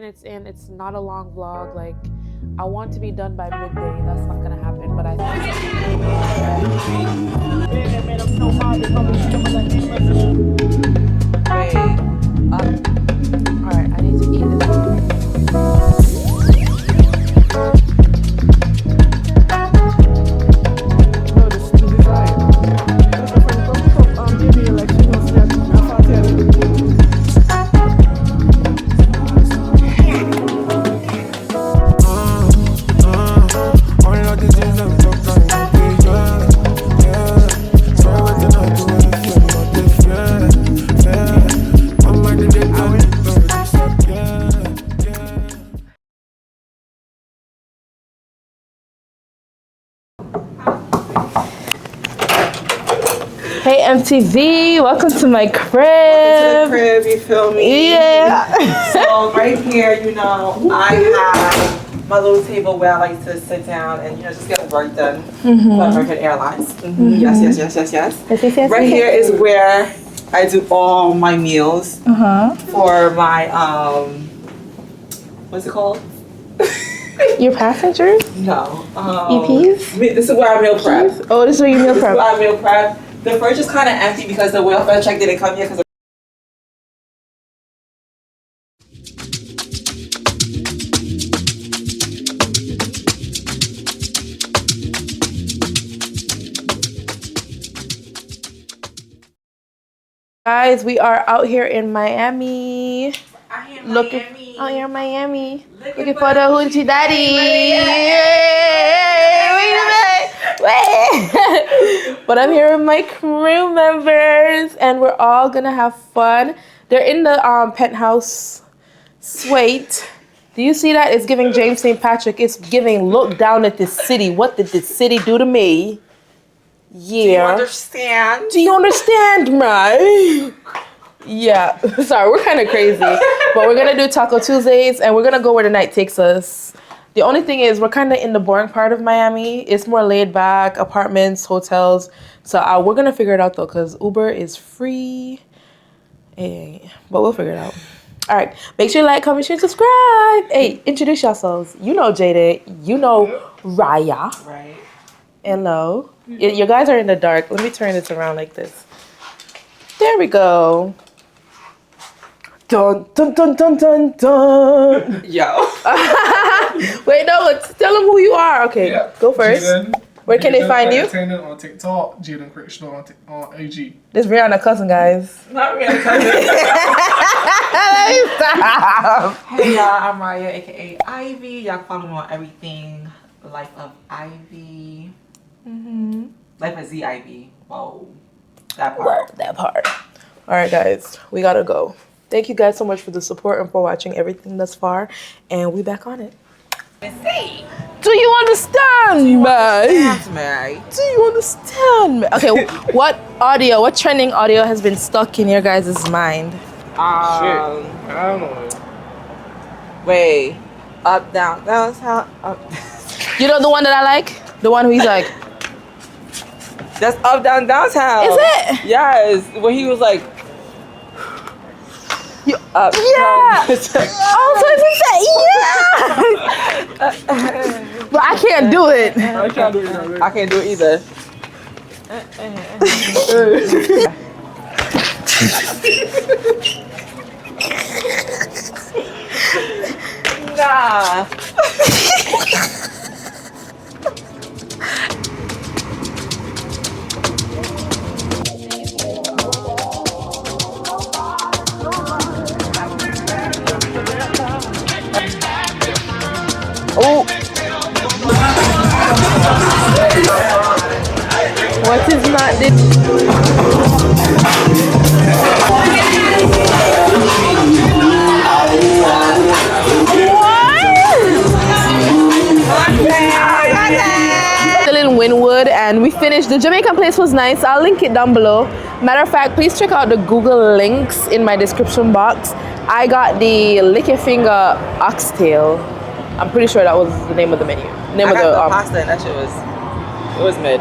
minutes in, it's not a long vlog. Like, I want to be done by midday. That's not gonna happen, but I alright, I need to eat this. Hey MTV, welcome to my crib. Welcome to the crib, you feel me? Yeah. So right here, you know, I have my little table where I like to sit down and, you know, just get work done for American Airlines. Yes. Right here is where I do all my meals for my, what's it called? Your passengers? No. EPs? This is where I meal prep. Oh, this is where you meal prep. This is where I meal prep. The fridge is kind of empty because the welfare check didn't come here because Guys, we are out here in Miami. Looking out here in Miami. Looking for the hoochie daddy. Wait a minute. Wait. But I'm here with my crew members and we're all gonna have fun. They're in the penthouse suite. Do you see that? It's giving James St. Patrick. It's giving look down at this city. What did this city do to me? Yeah. Do you understand? Do you understand, right? Yeah. Sorry, we're kind of crazy. But we're going to do Taco Tuesdays and we're going to go where the night takes us. The only thing is we're kind of in the boring part of Miami. It's more laid back, apartments, hotels. So we're going to figure it out though because Uber is free. Hey, but we'll figure it out. All right. Make sure you like, comment, share, and subscribe. Hey, introduce yourselves. You know Jada. You know Raya. Right. Hello. Your guys are in the dark. Let me turn this around like this. There we go. Dun dun dun dun dun dun. Yo. Wait, no, tell them who you are. Okay, Yeah. go first. Jaden, Where can they find you? Entertainment on TikTok, Jaden Krishna on AG. This is Rihanna cousin, guys. Not really. Stop. Hey y'all, I'm Raya, aka Ivy. Y'all follow me on everything. Life of Ivy. Life of Z Ivy. Whoa. That part. That part. All right, guys, we gotta go. Thank you guys so much for the support and for watching everything thus far. And we back on it. Do you understand, man? Mary. Do you understand me? Okay, what trending audio has been stuck in your guys' mind? Shit. I don't know. Wait. Up, down. That's how. You know the one that I like? The one who he's like, That's Up, Down, Downtown. is it? Yes. When he was like. Up, Yeah. down. Oh, so he said, yeah. But I can't do it. I can't do it. I can't do it either. Nah. Oh. What is not this? Still in Wynwood and we finished. The Jamaican place was nice. I'll link it down below. Matter of fact, please check out the Google links in my description box. I got the Lick Your Finger oxtail. I'm pretty sure that was the name of the menu. I got the pasta and that shit was, it was mid.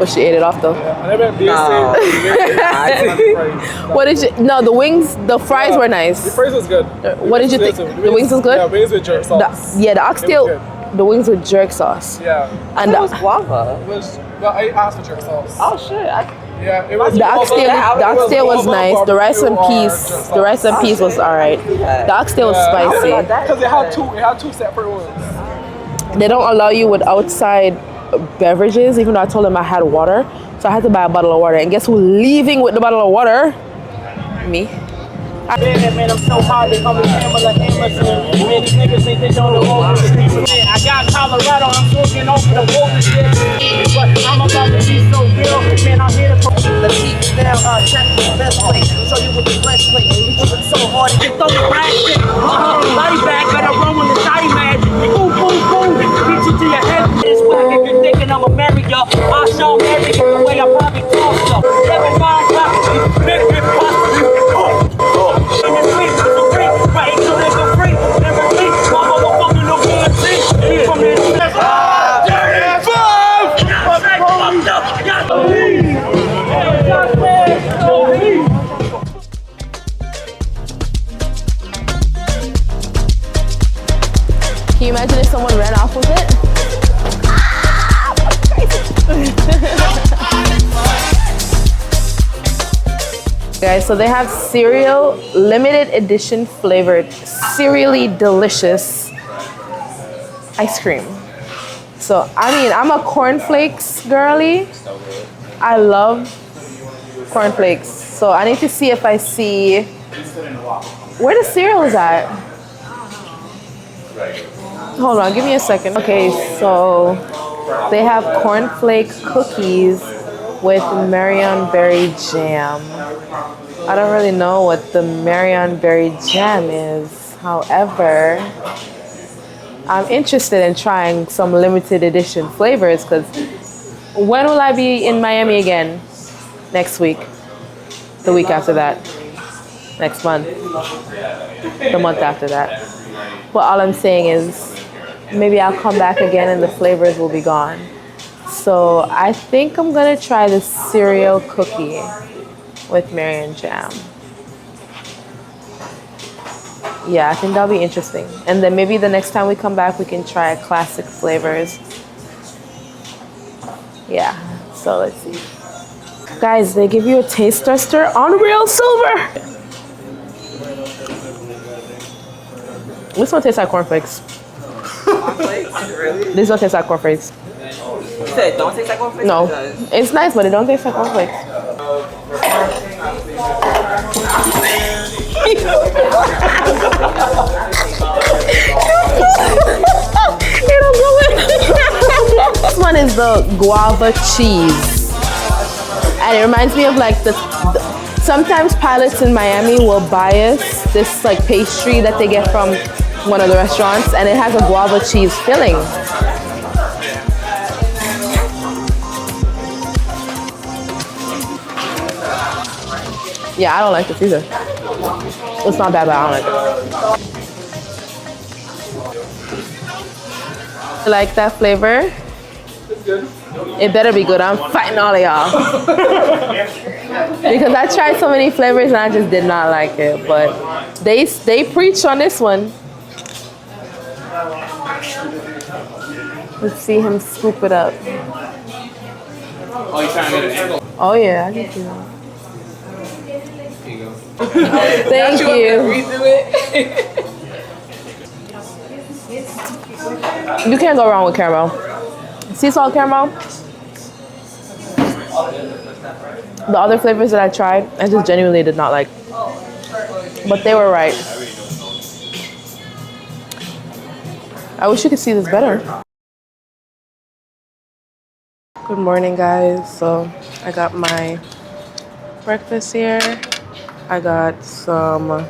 But she ate it off though. Yeah, and they've been busy. What did you? No, the wings, the fries were nice. The fries was good. What did you think? The wings was good. Yeah, wings with jerk sauce. The oxtail, the wings with jerk sauce. Yeah. And It was guava. Well, I asked for jerk sauce. Oh shit! Yeah, it was. The oxtail was nice. The rice and peas was alright. The oxtail was spicy. Because it had two separate ones. They don't allow you with outside beverages, even though I told them I had water. So I had to buy a bottle of water. And guess who leaving with the bottle of water? Me. Man, I'm so hard, they call me Pamela Emerson. Many niggas think they don't know what I got Colorado, I'm talking over the water shit. But I'm about to be so real, man, I'm here to the teach now, check the best way. Show you what the best way. We working so hard, they throw the rag shit. Body bag, better run when the shotty mad. Boom, boom, boom, beat you to your head. This whack if you're thinking I'ma marry ya. I'll show marry you the way I probably talk ya. 7 miles up, big hip hop. In the street, so free, right to live for free. Never leave, my motherfucker no guarantee. From the Can you imagine if someone ran off with it? Guys, so they have cereal, limited edition flavored, cereally delicious ice cream. So, I mean, I'm a cornflakes girly. I love cornflakes. So I need to see if I see where the cereal is at. Hold on, give me a second. Okay, so they have cornflake cookies with Marion berry jam. I don't really know what the Marion berry jam is. However, I'm interested in trying some limited edition flavors because when will I be in Miami again? Next week. The week after that. Next month. The month after that. But all I'm saying is maybe I'll come back again and the flavors will be gone. So I think I'm gonna try the cereal cookie with Marion jam. Yeah, I think that'll be interesting. And then maybe the next time we come back, we can try classic flavors. Yeah, so let's see. Guys, they give you a taste tester on real silver. This one tastes like cornflakes. Cornflakes? Really? This one tastes like cornflakes. You said it don't taste like cornflakes? No, It does. it's nice, but it don't taste like cornflakes. This one is the guava cheese, and it reminds me of like sometimes pilots in Miami will buy us this like pastry that they get from one of the restaurants, and it has a guava cheese filling. Yeah, I don't like this either. It's not bad, but I don't like it. You like that flavor? It's good. It better be good. I'm fighting all of y'all. Because I tried so many flavors and I just did not like it. But they preach on this one. Let's see him scoop it up. Oh, you're trying to get an angle? Oh yeah, I can see that. Here you go. Thank you. You can't go wrong with caramel. Sea salt caramel. The other flavors that I tried, I just genuinely did not like. But they were right. I wish you could see this better. Good morning, guys. So I got my breakfast here. I got some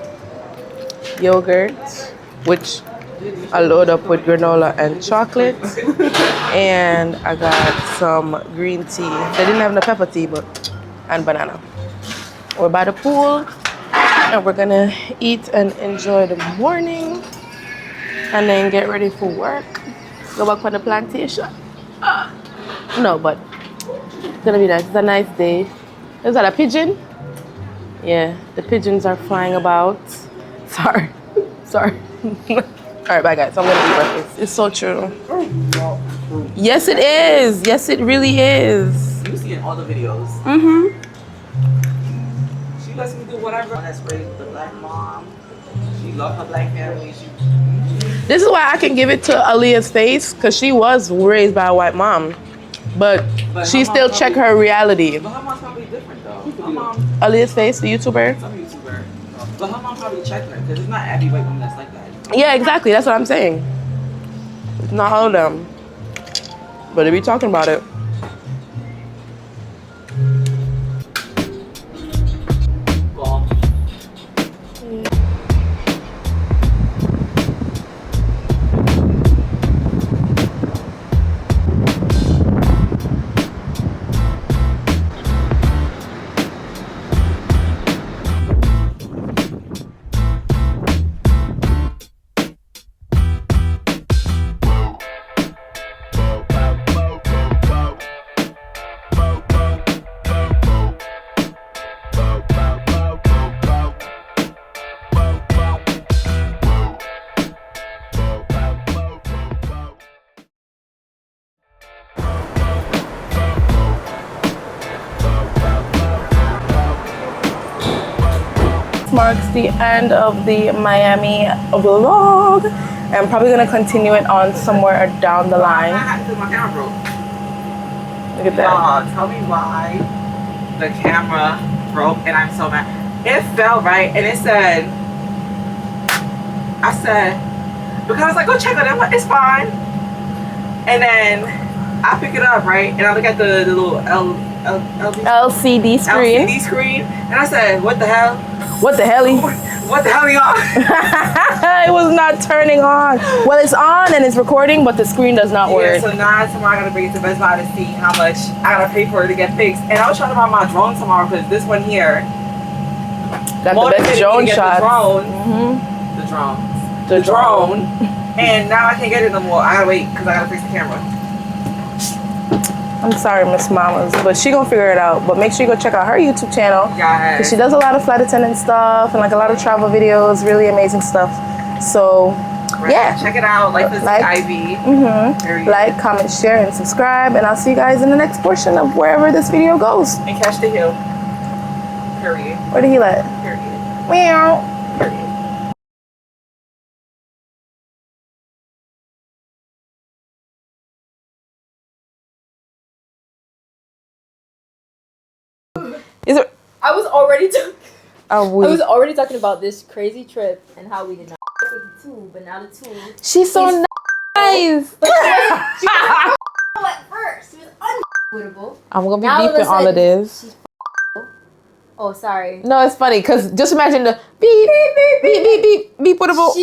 yogurt, which I load up with granola and chocolate. And I got some green tea. They didn't have no pepper tea, and banana. We're by the pool and we're gonna eat and enjoy the morning and then get ready for work. Go back on the plantation. No, but It's gonna be nice. It's a nice day. Is that a pigeon? Yeah, the pigeons are flying about. Sorry. Sorry. All right, bye guys. I'm gonna eat breakfast. It's so true. Yes, it is. Yes, it really is. You see in all the videos. Mm-hmm. She lets me do whatever. That's raised with the black mom. She loves her black family. This is why I can give it to Aaliyah's face, because she was raised by a white mom. But she still check her reality. But her mom's probably different though. Her mom, Aaliyah's face, the YouTuber. some YouTuber. But her mom probably checked her because it's not every white woman that's like that. Yeah, exactly. That's what I'm saying. It's not all of them. But they be talking about it. Well, Marks the end of the Miami vlog. I'm probably gonna continue it on somewhere down the I line. had to do my camera broke. Look at that. Tell me why the camera broke and I'm so mad. It fell right and it said, I said, because I was like, go check it out. It's fine. And then I pick it up, right? And I look at the little LCD screen. LCD screen. And I said, what the hell? What the hell? What the hell are you on? It was not turning on. Well, it's on and it's recording, but the screen does not work. Yeah, so now tomorrow I gotta bring it to Best Buy to see how much I gotta pay for it to get fixed. And I was trying to buy my drone tomorrow because this one here Got the best drone shots. The drone. And now I can't get it no more. I gotta wait because I gotta fix the camera. I'm sorry, Miss Mamas, but she gonna figure it out. But make sure you go check out her YouTube channel. Yes. Because she does a lot of flight attendant stuff and like a lot of travel videos, really amazing stuff. So, yeah. Check it out. Like this Ivy. Like, comment, share, and subscribe. And I'll see you guys in the next portion of wherever this video goes. And catch the hill. Period. Where did he let? Period. Meow. Period. Is it? I was already I was already talking about this crazy trip and how we did not take the two, but now the two. She's so nice. But she was at first. She was unquotable. I'm gonna be Now all of a beeping all of sudden, this. she's oh, sorry. No, it's funny because just imagine the beep beep beep beep beep beep beepable.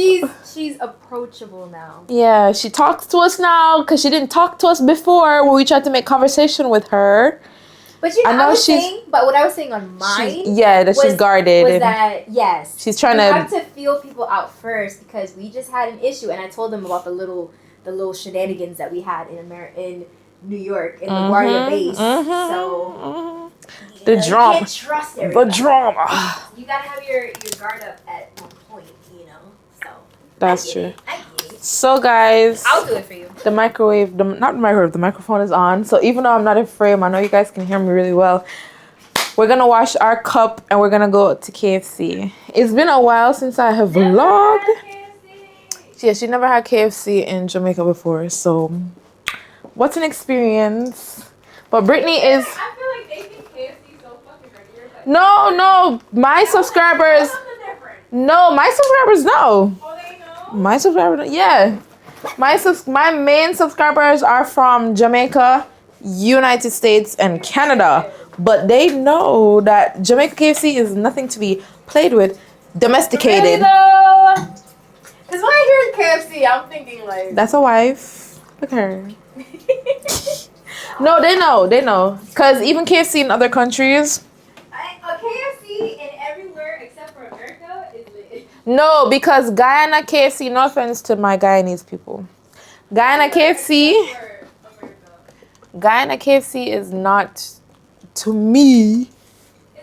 She's approachable now. Yeah, she talks to us now because she didn't talk to us before when we tried to make conversation with her. But you know, I know I was she's- saying, but what I was saying on mine, she's guarded. was and that yes, she's trying you to. have to feel people out first because we just had an issue, and I told them about the little shenanigans that we had in New York in LaGuardia base. So the you drama. can't trust everybody. The drama. You gotta have your guard up at one point, you know. So That's I true. get it. I get it. So guys, I'll do it for you. the microwave, not the microwave, the microphone is on. So even though I'm not in frame, I know you guys can hear me really well. We're gonna wash our cup and we're gonna go to KFC. It's been a while since I have vlogged. Yeah, she never had KFC in Jamaica before, so what's an experience? But Brittany is. I feel like they think KFC so fucking regular. No, my subscribers. No, my subscribers know. Oh, they know. My subscribers, yeah. My main subscribers are from Jamaica, United States, and Canada. But they know that Jamaica KFC is nothing to be played with, domesticated. Because when I hear KFC, I'm thinking like. That's a wife. Look at her. No, they know. Because even KFC in other countries. A KFC in everywhere except for America is lit. No, because Guyana KFC, no offense to my Guyanese people. Guyana KFC is not to me. Is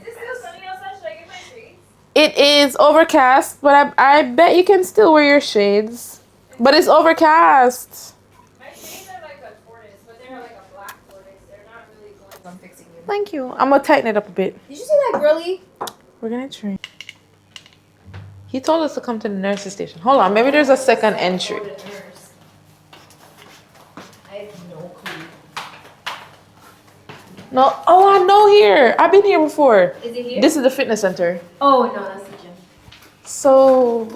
it still sunny outside? Should I get my shades? It is overcast, but I bet you can still wear your shades. But it's overcast. My shades are like a tortoise, but they're like a black tortoise. They're not really going. I'm fixing you. Thank you. I'm gonna tighten it up a bit. Did you see that girly? We're gonna try. He told us to come to the nurse's station. Hold on, maybe there's a second entry. I have no clue. No, oh, I know here. I've been here before. Is it here? This is the fitness center. Oh no, that's the gym. So,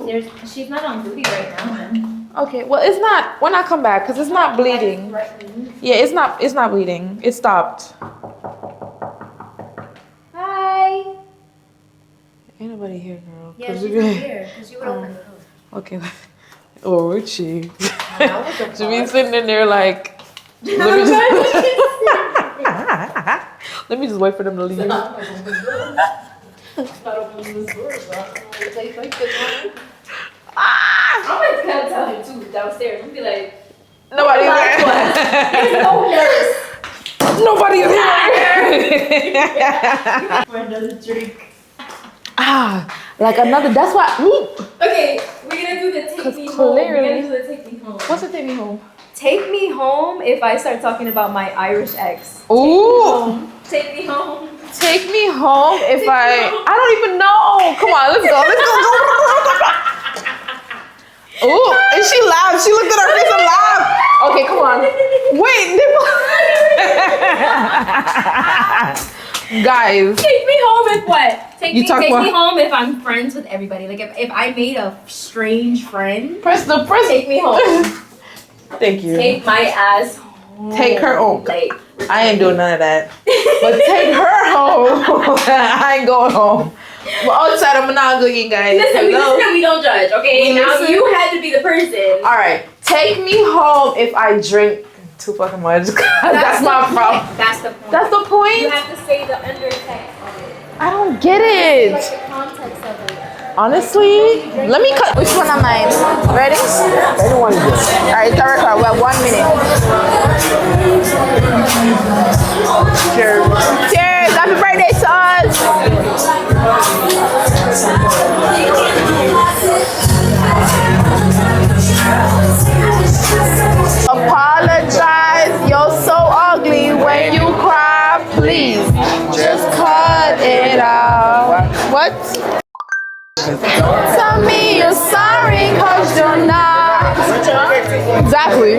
She's not on duty right now, man. okay, well, it's not, when I come back, because it's not bleeding. Yeah, it's not bleeding. It stopped. Hi. Ain't nobody here, girl. Yeah, she's not here because you would open the door. Okay. Oh, where'd she? That was a She be sitting in there like, let me just wait for them to leave. I'm gonna tell him too downstairs. I'm be like, Nobody's there. there's no nurse. Nobody's here. For another drink. Like another, that's why, Okay, we're gonna do the take me home. We're gonna do the take me home. What's the take me home? Take me home if I start talking about my Irish ex. Ooh. Take me home. Take me home if I don't even know. Come on, let's go. Ooh, and she laughed. She looked at her face and laughed. Okay, come on. Wait, guys. Take me home if what? Take You me talk about- me home if I'm friends with everybody. Like if I made a strange friend. Press. Take me home. Thank you. Take my ass home. Take her home. Like, I ain't doing none of that. But take her home. I ain't going home. Well, outside I'm not cooking, guys. listen, Hello. we don't judge, okay? Now Listen. you had to be the person. All right, take me home if I drink too fucking much. That's my problem. That's the point. That's the point. You have to say the undertext of it. I don't get it. Like the context of it. Honestly, let me cut. Which one am I? Ready? Anyone is good. All right, it's a record. We have 1 minute. Cheers. Cheers. Happy birthday to us. Apologize. You're so ugly when you cry. Please, just cut it out. What? Tell me you're sorry cause you're not. Exactly.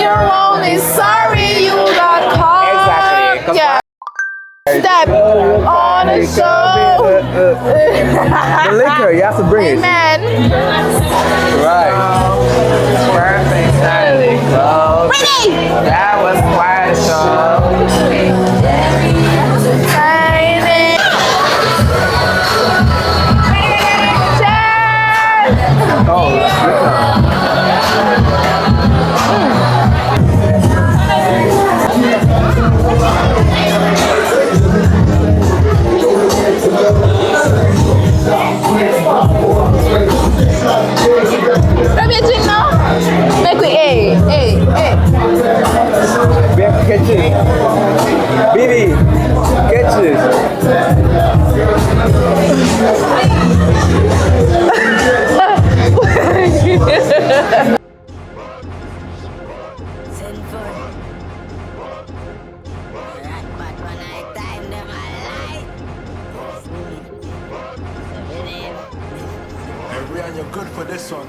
You're only sorry you got caught. Exactly. Yeah. Step on the show. The liquor, you have to bring it. Amen. Right. Perfect timing. Ready? That was quite a show. Let me drink now. Make we hey. Kitchen. Bibi, kitchen. Brian, you're good for this one.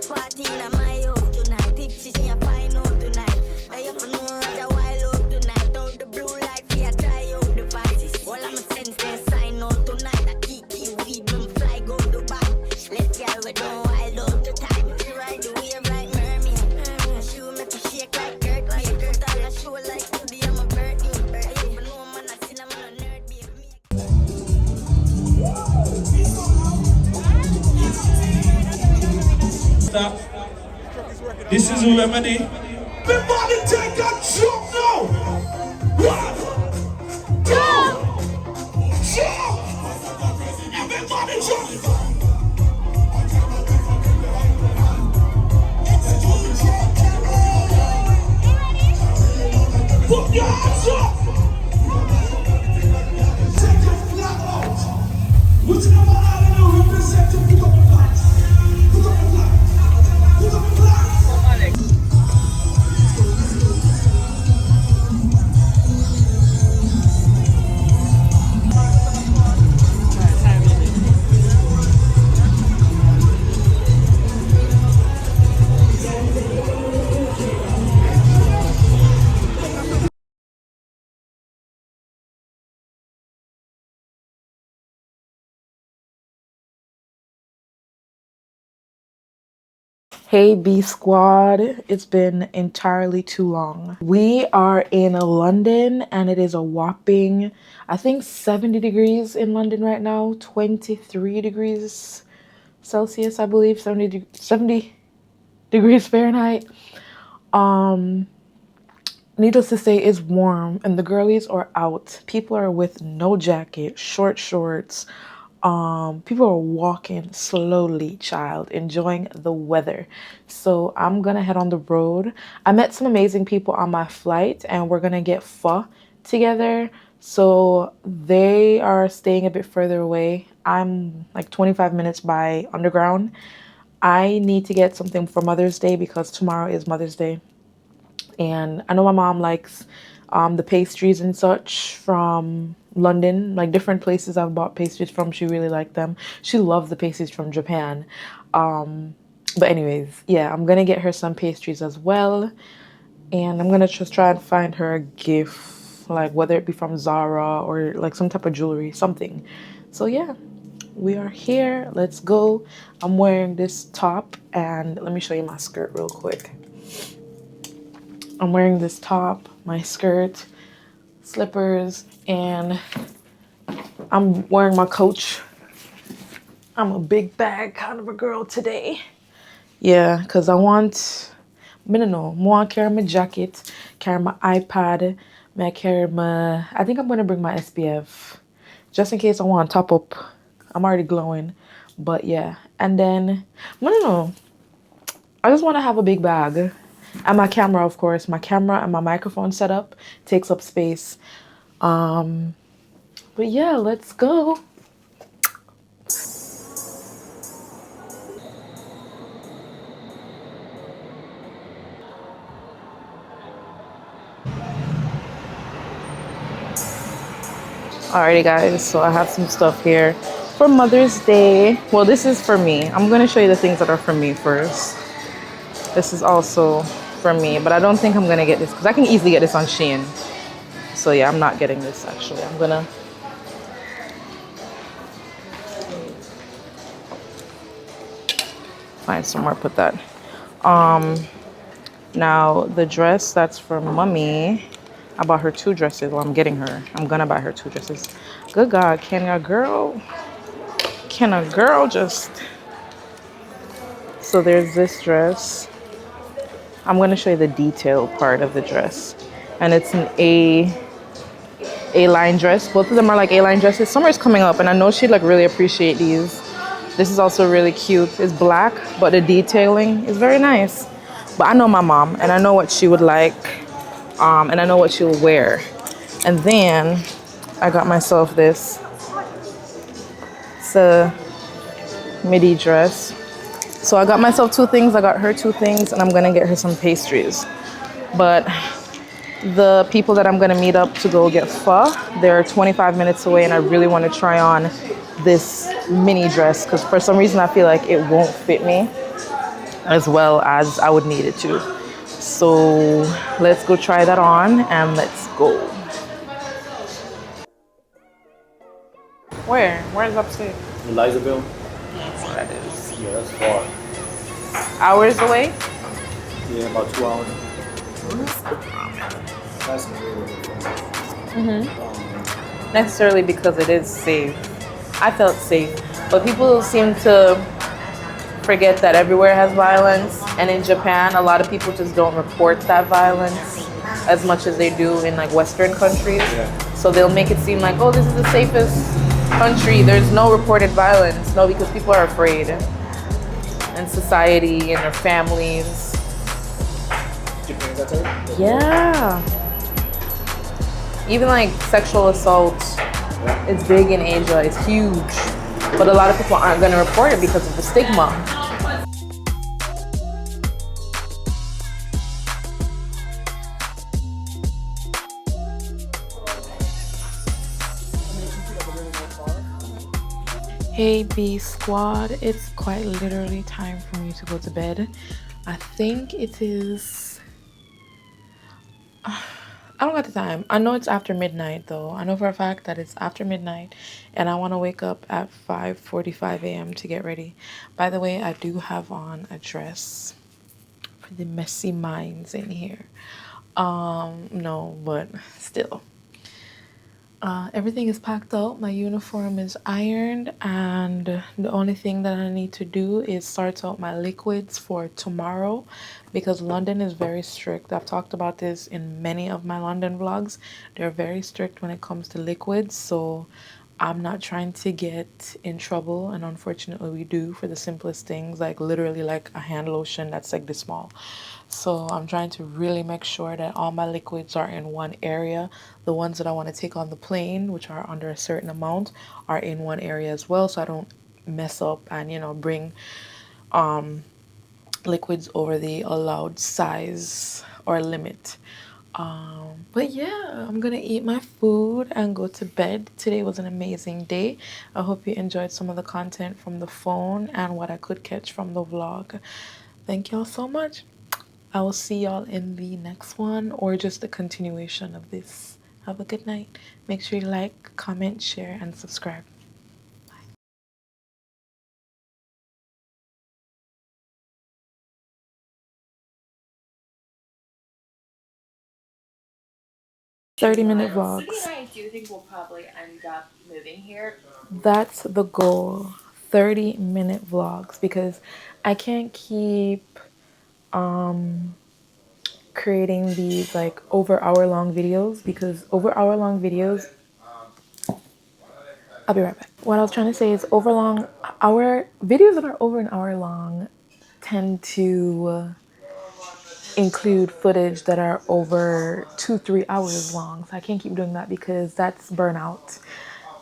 Party in my home tonight. Tipsy, she a fine out tonight. I have no right a wild out tonight. Out the blue light, we a try out the vices. All I'm a sense, they sign out tonight. I kiki weed, them fly go to back. Let's get with no wild out the time. She ride the wave like mermaid. She will make a shake like Kurt. Put on a show like today, I'm a birthday. I even know man, I seen I'm a nerd, baby. This is a remedy. Everybody take a jump now. 1, 2, jump. Everybody jump. Hey B Squad, it's been entirely too long. We are in London and it is a whopping, I think 70 degrees in London right now, 23 degrees Celsius, I believe, 70 degrees Fahrenheit. Needless to say, it's warm and the girlies are out. People are with no jacket, short shorts. People are walking slowly, child, enjoying the weather. So I'm gonna head on the road. I met some amazing people on my flight and we're gonna get pho together. So they are staying a bit further away. I'm like 25 minutes by underground. I need to get something for Mother's Day because tomorrow is Mother's Day. And I know my mom likes the pastries and such from London, like different places I've bought pastries from. She really liked them. She loved the pastries from Japan. But anyways, yeah, I'm gonna get her some pastries as well. And I'm gonna just try and find her a gift, like whether it be from Zara or like some type of jewelry, something. So yeah, we are here. Let's go. I'm wearing this top and let me show you my skirt real quick. I'm wearing this top, my skirt, slippers, and I'm wearing my Coach. I'm a big bag kind of a girl today. Yeah, because I want carry my jacket, carry my iPad, I think I'm going to bring my SPF, just in case I want to top up. I'm already glowing, but yeah. And then, I just want to have a big bag. And my camera, of course. My camera and my microphone setup takes up space. But yeah, let's go. Alrighty guys, so I have some stuff here for Mother's Day. Well, this is for me. I'm going to show you the things that are for me first. This is also for me, but I don't think I'm gonna get this because I can easily get this on Shein. So yeah, I'm not getting this actually. I'm gonna find somewhere to put that. Now the dress that's for Mommy, I bought her 2 dresses. Well, I'm getting her. I'm gonna buy her 2 dresses. Good God, can a girl just... So there's this dress. I'm going to show you the detail part of the dress. And it's an A-line dress. Both of them are like A-line dresses. Summer's coming up and I know she'd like really appreciate these. This is also really cute. It's black, but the detailing is very nice. But I know my mom and I know what she would like. And I know what she'll wear. And then I got myself this. It's a midi dress. So I got myself 2 things, I got her 2 things, and I'm gonna get her some pastries. But the people that I'm gonna meet up to go get pho, they're 25 minutes away and I really wanna try on this mini dress because for some reason I feel like it won't fit me as well as I would need it to. So let's go try that on and let's go. Where's upstairs? Elizabeth? That is. Yeah, that's far. Hours away? Yeah, about 2 hours. That's Necessarily because it is safe. I felt safe. But people seem to forget that everywhere has violence. And in Japan, a lot of people just don't report that violence as much as they do in like Western countries. Yeah. So they'll make it seem like, oh, this is the safest country. There's no reported violence. No, because people are afraid. And society and their families. Japan, that's it? Yeah. Even like sexual assault, it's big in Asia. It's huge. but a lot of people aren't going to report it because of the stigma. Hey B Squad, it's quite literally time for me to go to bed. I think it is, I don't got the time. I know it's after midnight though. I know for a fact that it's after midnight and I want to wake up at 5:45 a.m. to get ready. By the way, I do have on a dress for the messy minds in here. No, but still. Everything is packed out. My uniform is ironed, and the only thing that I need to do is sort out my liquids for tomorrow because London is very strict. I've talked about this in many of my London vlogs. They're very strict when it comes to liquids, so I'm not trying to get in trouble, and unfortunately we do for the simplest things, like literally like a hand lotion that's like this small. So I'm trying to really make sure that all my liquids are in one area. The ones that I want to take on the plane, which are under a certain amount, are in one area as well, so I don't mess up and, you know, bring liquids over the allowed size or limit. But yeah, I'm gonna eat my food and go to bed. Today was an amazing day. I hope you enjoyed some of the content from the phone and what I could catch from the vlog. Thank y'all so much. I will see y'all in the next one or just the continuation of this. Have a good night. Make sure you like, comment, share, and subscribe. 30-minute vlogs. I do think we'll probably end up moving here. That's the goal. 30-minute vlogs because I can't keep creating these like over hour-long videos because over hour-long videos. I'll be right back. What I was trying to say is our videos that are over an hour long tend to include footage that are over 2-3 hours long. So I can't keep doing that because that's burnout.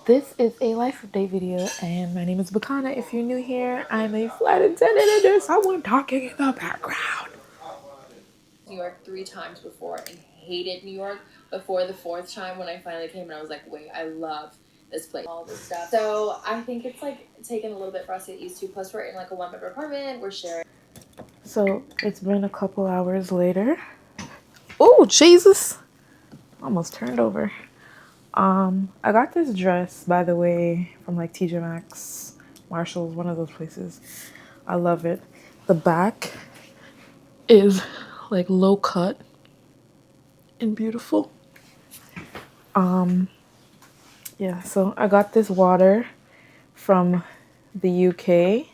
This is a life of day video and my name is Bicana. If you're new here, I'm a flight attendant and there's someone talking in the background. New York 3 times before and hated New York before the 4th time when I finally came and I was like, wait, I love this place, all this stuff. So I think it's like taken a little bit for us to get used to. Plus we're in like a 1-bedroom apartment. We're sharing. So it's been a couple hours later. Oh, Jesus. Almost turned over. I got this dress, by the way, from like TJ Maxx, Marshalls, one of those places. I love it. The back is like low cut and beautiful. Yeah, so I got this water from the UK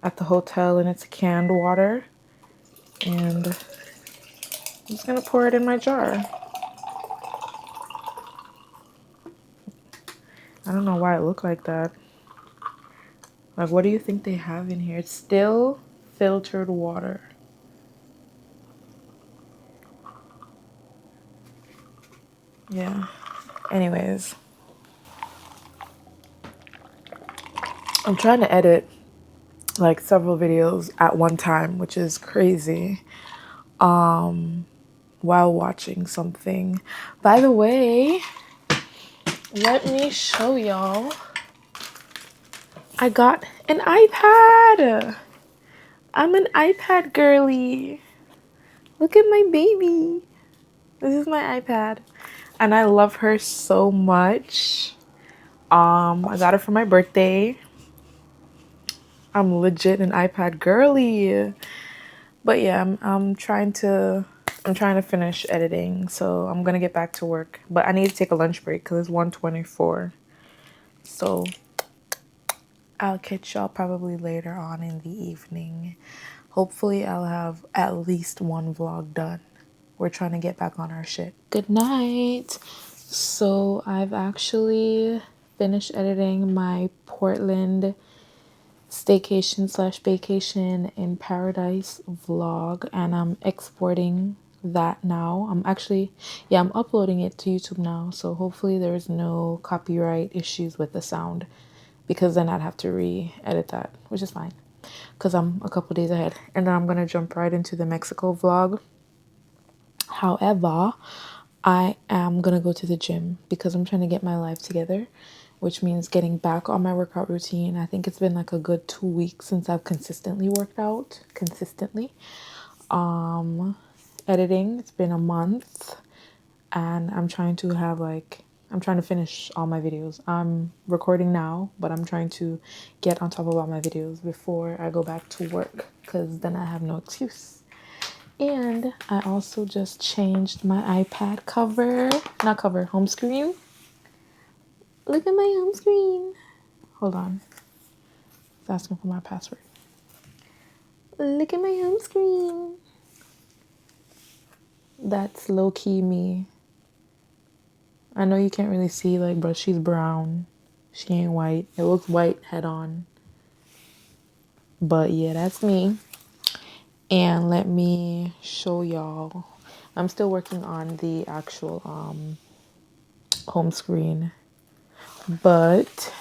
at the hotel and it's canned water. And I'm just gonna pour it in my jar. I don't know why it looked like that. Like, what do you think they have in here? It's still filtered water. Yeah. Anyways. I'm trying to edit like several videos at one time, which is crazy. While watching something. By the way, let me show y'all. I got an iPad. I'm an iPad girly. Look at my baby. This is my iPad. And I love her so much. I got it for my birthday. I'm legit an iPad girly. But yeah, I'm trying to finish editing, so I'm gonna get back to work. But I need to take a lunch break because it's 1:24. So I'll catch y'all probably later on in the evening. Hopefully I'll have at least one vlog done. We're trying to get back on our shit. Good night. So I've actually finished editing my Portland staycation / vacation in paradise vlog and I'm exporting that now. I'm uploading it to YouTube now, so hopefully there's no copyright issues with the sound because then I'd have to re-edit that, which is fine because I'm a couple days ahead. And then I'm gonna jump right into the Mexico vlog. However, I am gonna go to the gym because I'm trying to get my life together, which means getting back on my workout routine. I think it's been like a good 2 weeks since I've consistently worked out. Editing, it's been a month, and I'm trying to finish all my videos. I'm recording now, but I'm trying to get on top of all my videos before I go back to work, because then I have no excuse. And I also just changed my iPad home screen. Look at my home screen. Hold on. It's asking for my password. Look at my home screen. That's low-key me. I know you can't really see, like, but she's brown. She ain't white. It looks white head on. But yeah, that's me. And let me show y'all. I'm still working on the actual home screen. But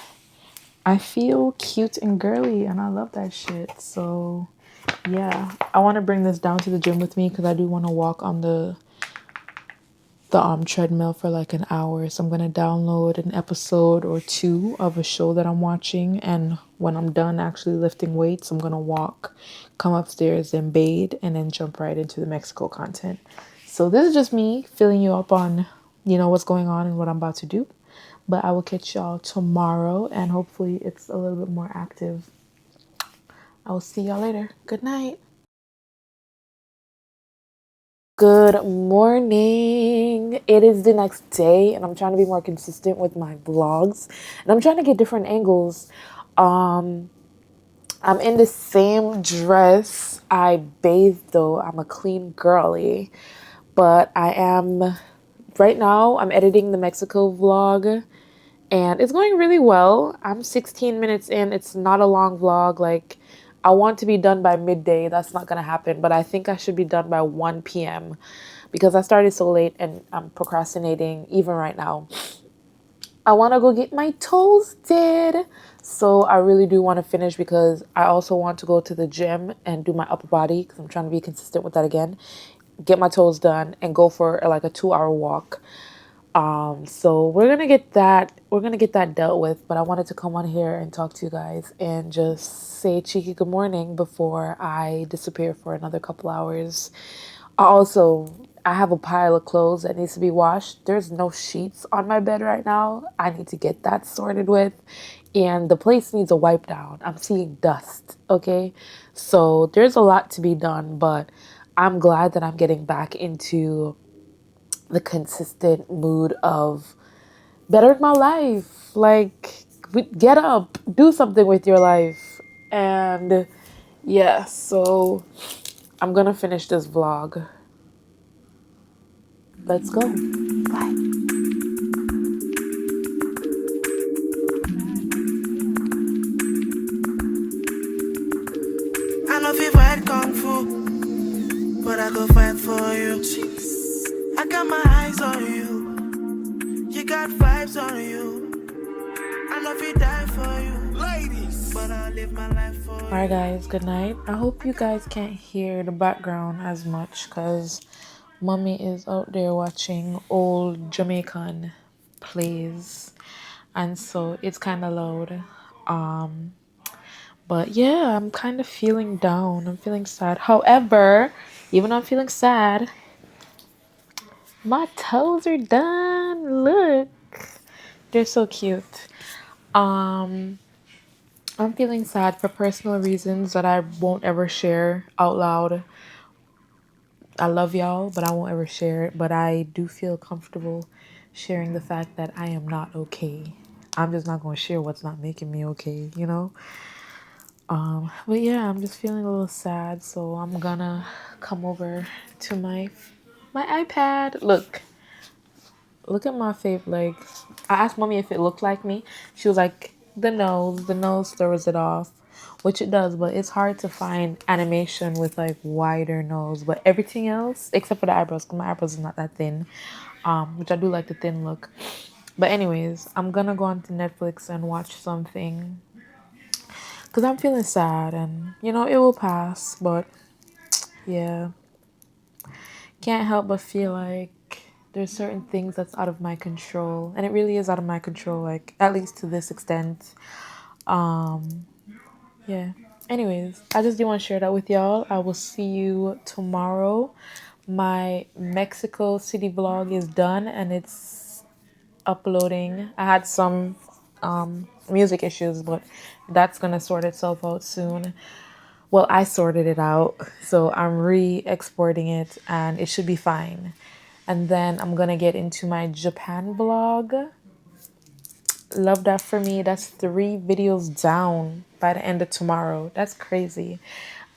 I feel cute and girly, and I love that shit. So yeah, I want to bring this down to the gym with me because I do want to walk on the treadmill for like an hour. So I'm gonna download an episode or 2 of a show that I'm watching, and when I'm done actually lifting weights, I'm gonna walk, come upstairs and bathe, and then jump right into the Mexico content. So this is just me filling you up on, you know, what's going on and what I'm about to do. But I will catch y'all tomorrow, and hopefully it's a little bit more active. I will see y'all later. Good night. Good morning. It is the next day, and I'm trying to be more consistent with my vlogs, and I'm trying to get different angles. I'm in the same dress. I bathed though. I'm a clean girly, but right now I'm editing the Mexico vlog, and it's going really well. I'm 16 minutes in. It's not a long vlog. Like, I want to be done by midday. That's not going to happen, but I think I should be done by 1 p.m. because I started so late and I'm procrastinating even right now. I want to go get my toes did. So I really do want to finish because I also want to go to the gym and do my upper body because I'm trying to be consistent with that again. Get my toes done and go for like a 2-hour walk. So we're gonna get that dealt with, but I wanted to come on here and talk to you guys and just say cheeky good morning before I disappear for another couple hours. I have a pile of clothes that needs to be washed. There's no sheets on my bed right now. I need to get that sorted with, and the place needs a wipe down. I'm seeing dust, okay? So there's a lot to be done, but I'm glad that I'm getting back into the consistent mood of bettering my life. Like, get up, do something with your life. And yeah, so I'm gonna finish this vlog. Let's go. Bye. I know if you fight kung fu, but I go fight for you. I got my eyes on you. You got vibes on you. I know if you die for you, ladies, but I'll live my life for you. Alright guys, good night. I hope you guys can't hear the background as much because mommy is out there watching old Jamaican plays, and so it's kind of loud. But yeah, I'm kind of feeling down. I'm feeling sad. However, even though I'm feeling sad, my toes are done. Look, they're so cute. I'm feeling sad for personal reasons that I won't ever share out loud. I love y'all, but I won't ever share it. But I do feel comfortable sharing the fact that I am not okay. I'm just not going to share what's not making me okay, you know? But yeah, I'm just feeling a little sad, so I'm gonna come over to my iPad. Look at my face. Like, I asked mommy if it looked like me. She was like, the nose throws it off, which it does, but it's hard to find animation with like wider nose. But everything else, except for the eyebrows, because my eyebrows is not that thin, which I do like the thin look. But anyways, I'm gonna go on to Netflix and watch something because I'm feeling sad, and you know it will pass. But yeah, can't help but feel like there's certain things that's out of my control, and it really is out of my control, like at least to this extent. um yeah, anyways, I just do want to share that with y'all. I will see you tomorrow. My Mexico City vlog is done and it's uploading. I had some music issues, but that's gonna sort itself out soon. Well, I sorted it out, so I'm re-exporting it and it should be fine. And then I'm gonna get into my Japan vlog. Love that for me. That's 3 videos down by the end of tomorrow. That's crazy.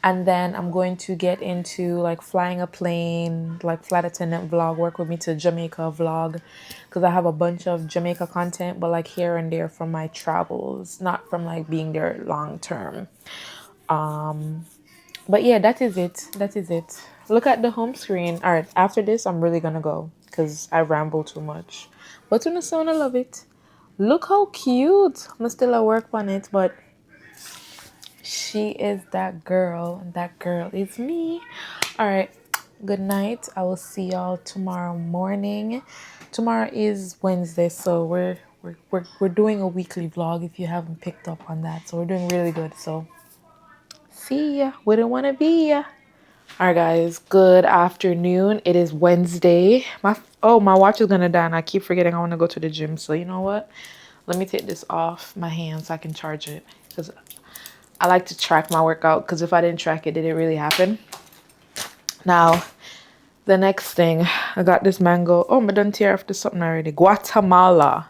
And then I'm going to get into like flying a plane, like flight attendant vlog, work with me to Jamaica vlog, because I have a bunch of Jamaica content, but like here and there from my travels, not from like being there long term. But yeah, that is it. That is it. Look at the home screen. All right, after this, I'm really gonna go because I ramble too much. But to the sound, I love it. Look how cute. I'm still at work on it, but she is that girl, and that girl is me. All right, good night. I will see y'all tomorrow morning. Tomorrow is Wednesday, so we're doing a weekly vlog if you haven't picked up on that. So we're doing really good. So see ya. We don't want to be ya. All right, guys. Good afternoon. It is Wednesday. My watch is gonna die, and I keep forgetting I want to go to the gym. So you know what? Let me take this off my hand so I can charge it, because I like to track my workout, because if I didn't track it, did it really happen? Now, the next thing, I got this mango. Oh, I done tear after something already. Guatemala.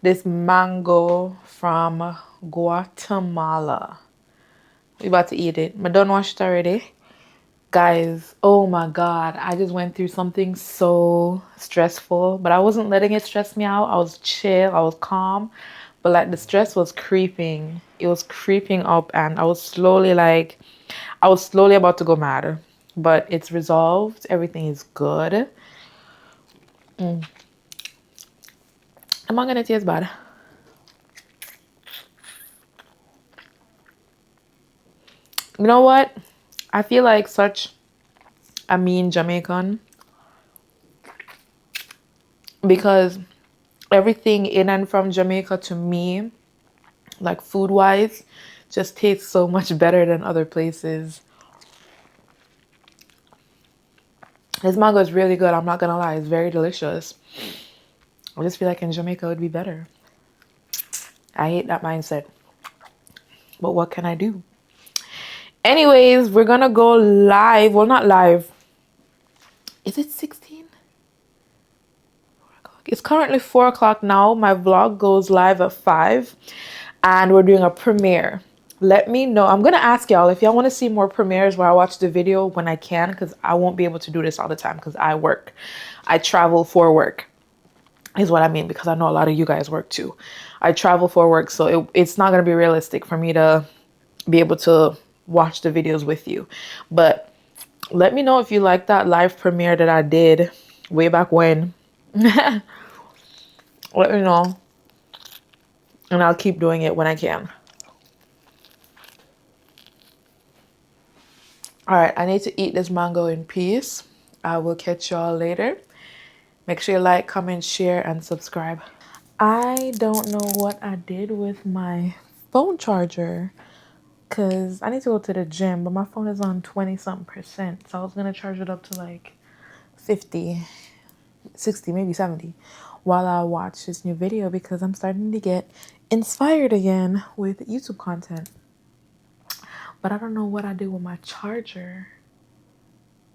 This mango from Guatemala. We about to eat it. I done washed it already. Guys, oh my God. I just went through something so stressful, but I wasn't letting it stress me out. I was chill. I was calm. But like the stress was creeping. It was creeping up, and I was slowly about to go mad. But it's resolved. Everything is good. Am I gonna taste bad? You know what? I feel like such a mean Jamaican, because everything in and from Jamaica to me, like food wise, just tastes so much better than other places. This mango is really good. I'm not gonna lie, it's very delicious. I just feel like in Jamaica it would be better. I hate that mindset, but what can I do? Anyways, we're gonna go live. Well, not live. Is it 16? It's currently 4 o'clock now. My vlog goes live at 5, and we're doing a premiere. Let me know. I'm gonna ask y'all if y'all want to see more premieres where I watch the video when I can, because I won't be able to do this all the time because I work. I travel for work is what I mean, because I know a lot of you guys work too. I travel for work, so it's not gonna be realistic for me to be able to watch the videos with you. But let me know if you like that live premiere that I did way back when. Let me know, and I'll keep doing it when I can. All right, I need to eat this mango in peace. I will catch y'all later. Make sure you like, comment, share, and subscribe. I don't know what I did with my phone charger, because I need to go to the gym, but my phone is on 20-something%. So I was going to charge it up to like 50, 60, maybe 70 while I watch this new video, because I'm starting to get inspired again with YouTube content. But I don't know what I did with my charger.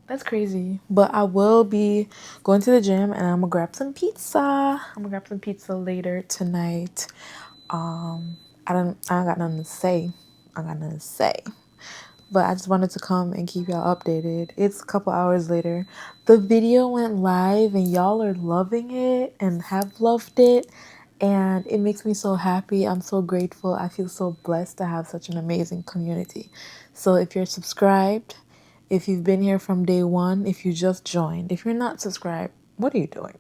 That's crazy. But I will be going to the gym, and I'm gonna grab some pizza. I'm gonna grab some pizza later tonight. I don't got nothing to say. But I just wanted to come and keep y'all updated. It's a couple hours later. The video went live, and y'all are loving it and have loved it. And it makes me so happy. I'm so grateful. I feel so blessed to have such an amazing community. So if you're subscribed, if you've been here from day one, if you just joined, if you're not subscribed, what are you doing?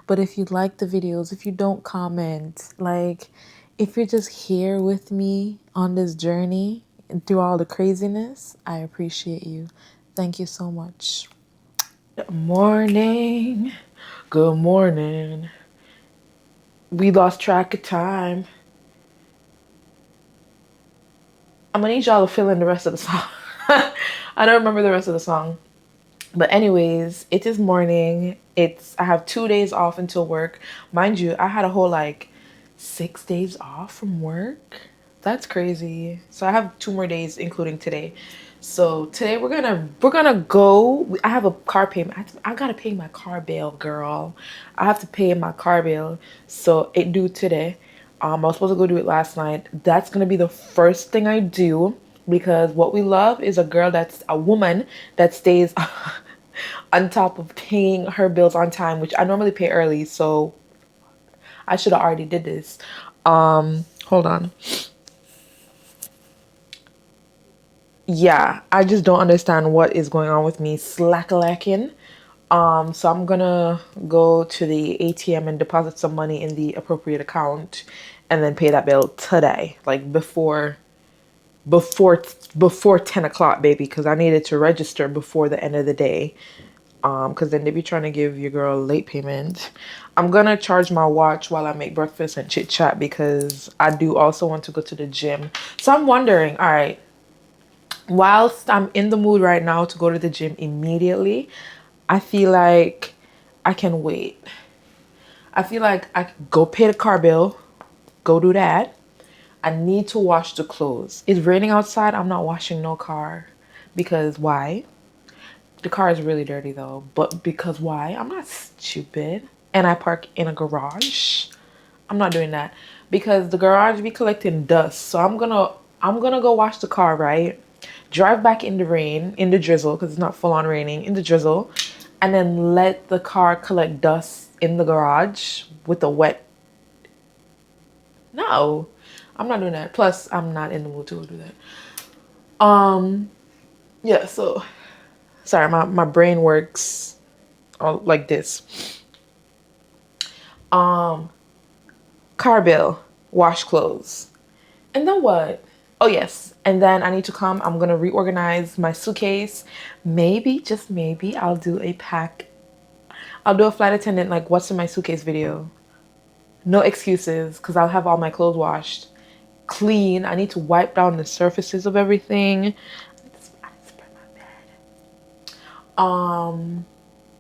But if you like the videos, if you don't comment, like if you're just here with me on this journey and through all the craziness, I appreciate you. Thank you so much. Good morning. Good morning. We lost track of time. I'm gonna need y'all to fill in the rest of the song. I don't remember the rest of the song. But anyways, it is morning. I have 2 days off until work. Mind you, I had a whole like 6 days off from work. That's crazy. So I have 2 more days, including today. So today we're gonna go. I have a car payment. I gotta pay my car bill, girl. I have to pay my car bill. So it due today. I was supposed to go do it last night. That's gonna be the first thing I do, because what we love is a woman that stays on top of paying her bills on time, which I normally pay early. So I should have already did this. Hold on. Yeah, I just don't understand what is going on with me slacking. So I'm gonna go to the ATM and deposit some money in the appropriate account and then pay that bill today, like before 10 o'clock, baby, because I needed to register before the end of the day. Because then they be trying to give your girl late payment. I'm gonna charge my watch while I make breakfast and chit chat, because I do also want to go to the gym. So I'm wondering, all right, whilst I'm in the mood right now to go to the gym immediately, I feel like I can wait. I feel like I could go pay the car bill, go do that. I need to wash the clothes. It's raining outside. I'm not washing no car. Because why? The car is really dirty though. But because why? I'm not stupid. And I park in a garage. I'm not doing that. Because the garage be collecting dust. So I'm gonna go wash the car, right? Drive back in the rain, in the drizzle, because it's not full on raining, in the drizzle. And then let the car collect dust in the garage with the wet. No, I'm not doing that. Plus, I'm not in the mood to do that. Yeah, so sorry, my brain works like this. Car bill, wash clothes. And then what? Oh yes, and then I need to come. I'm gonna reorganize my suitcase. Maybe, just maybe, I'll do a flight attendant like what's in my suitcase video. No excuses, because I'll have all my clothes washed, clean. I need to wipe down the surfaces of everything. I need to spread my bed.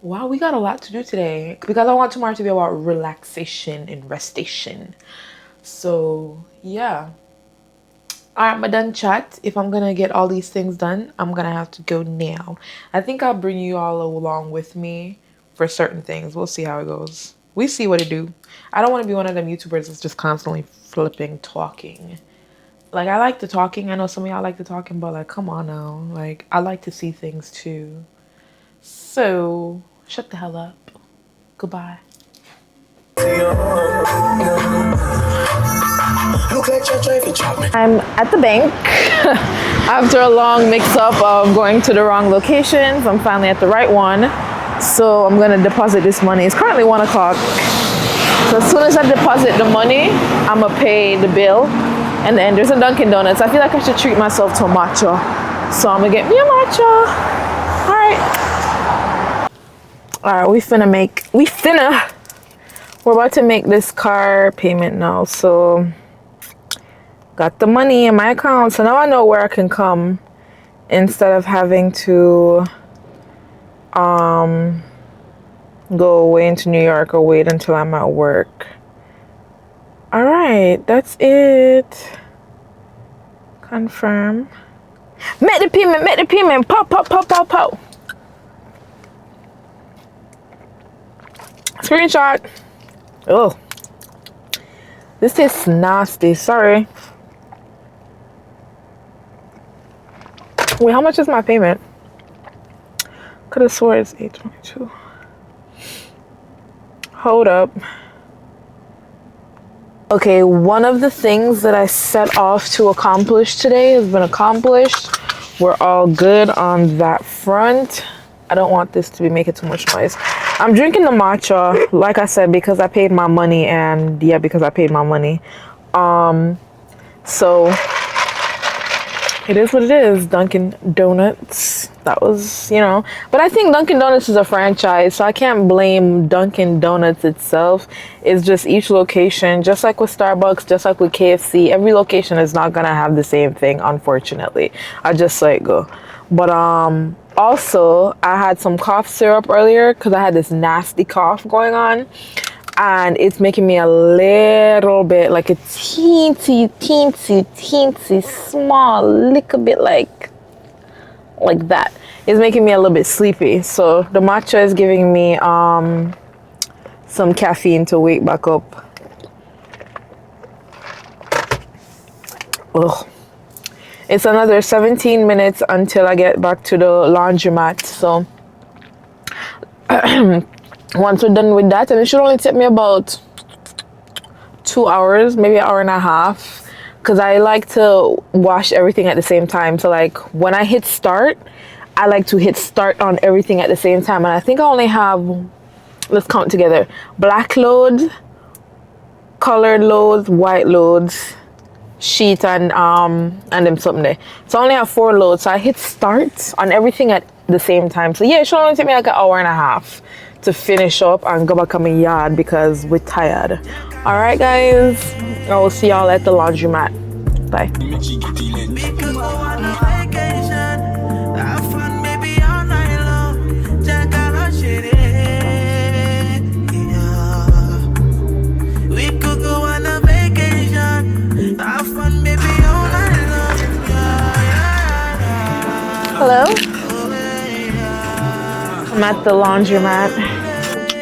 Wow, we got a lot to do today, because I want tomorrow to be about relaxation and restation. So yeah. Alright, I'm done chat. If I'm gonna get all these things done, I'm gonna have to go now. I think I'll bring you all along with me for certain things. We'll see how it goes. We see what it do. I don't want to be one of them YouTubers that's just constantly flipping talking. Like, I like the talking. I know some of y'all like the talking, but like, come on now. Like, I like to see things too. So, shut the hell up. Goodbye. I'm at the bank after a long mix-up of going to the wrong locations. I'm finally at the right one, so I'm gonna deposit this money. It's currently 1 o'clock, so as soon as I deposit the money, I'm gonna pay the bill. And then there's a Dunkin' Donuts. I feel like I should treat myself to a matcha, so I'm gonna get me a matcha. All right, we're about to make this car payment now. So got the money in my account, so now I know where I can come instead of having to go away into New York or wait until I'm at work. All right, that's it. Confirm. Make the payment. Pop. Screenshot. Oh, this is nasty. Sorry. Wait, how much is my payment? Could have swore it's $8.22. Hold up. Okay, one of the things that I set off to accomplish today has been accomplished. We're all good on that front. I don't want this to be making too much noise. I'm drinking the matcha, like I said, because I paid my money, and yeah, because I paid my money. So it is what it is. Dunkin' Donuts. That was, you know. But I think Dunkin' Donuts is a franchise, so I can't blame Dunkin' Donuts itself. It's just each location, just like with Starbucks, just like with KFC, every location is not gonna have the same thing, unfortunately. I just let it go. But also, I had some cough syrup earlier because I had this nasty cough going on. And it's making me a little bit, like a teensy, small, little bit like that. It's making me a little bit sleepy. So the matcha is giving me some caffeine to wake back up. Ugh. It's another 17 minutes until I get back to the laundromat. So once we're done with that, and it should only take me about 2 hours, maybe an hour and a half, because I like to wash everything at the same time. So like when I hit start, I like to hit start on everything at the same time. And I think I only have, let's count together, black loads, colored loads, white loads, sheet, and them something there. So I only have 4 loads. So I hit start on everything at the same time. So yeah, it should only take me like an hour and a half to finish up and go back on my yard because we're tired. All right, guys, I will see y'all at the laundromat. Bye. Hello? I'm at the laundromat.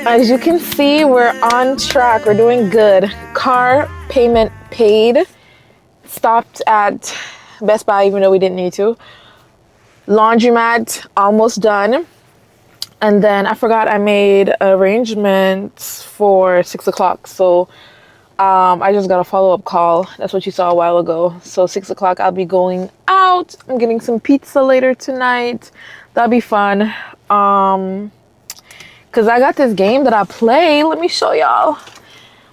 As you can see, we're on track. We're doing good. Car payment paid. Stopped at Best Buy even though we didn't need to. Laundromat almost done. And then I forgot I made arrangements for 6 o'clock. So I just got a follow-up call. That's what you saw a while ago. So 6 o'clock I'll be going out. I'm getting some pizza later tonight. That'll be fun. Cause I got this game that I play. Let me show y'all.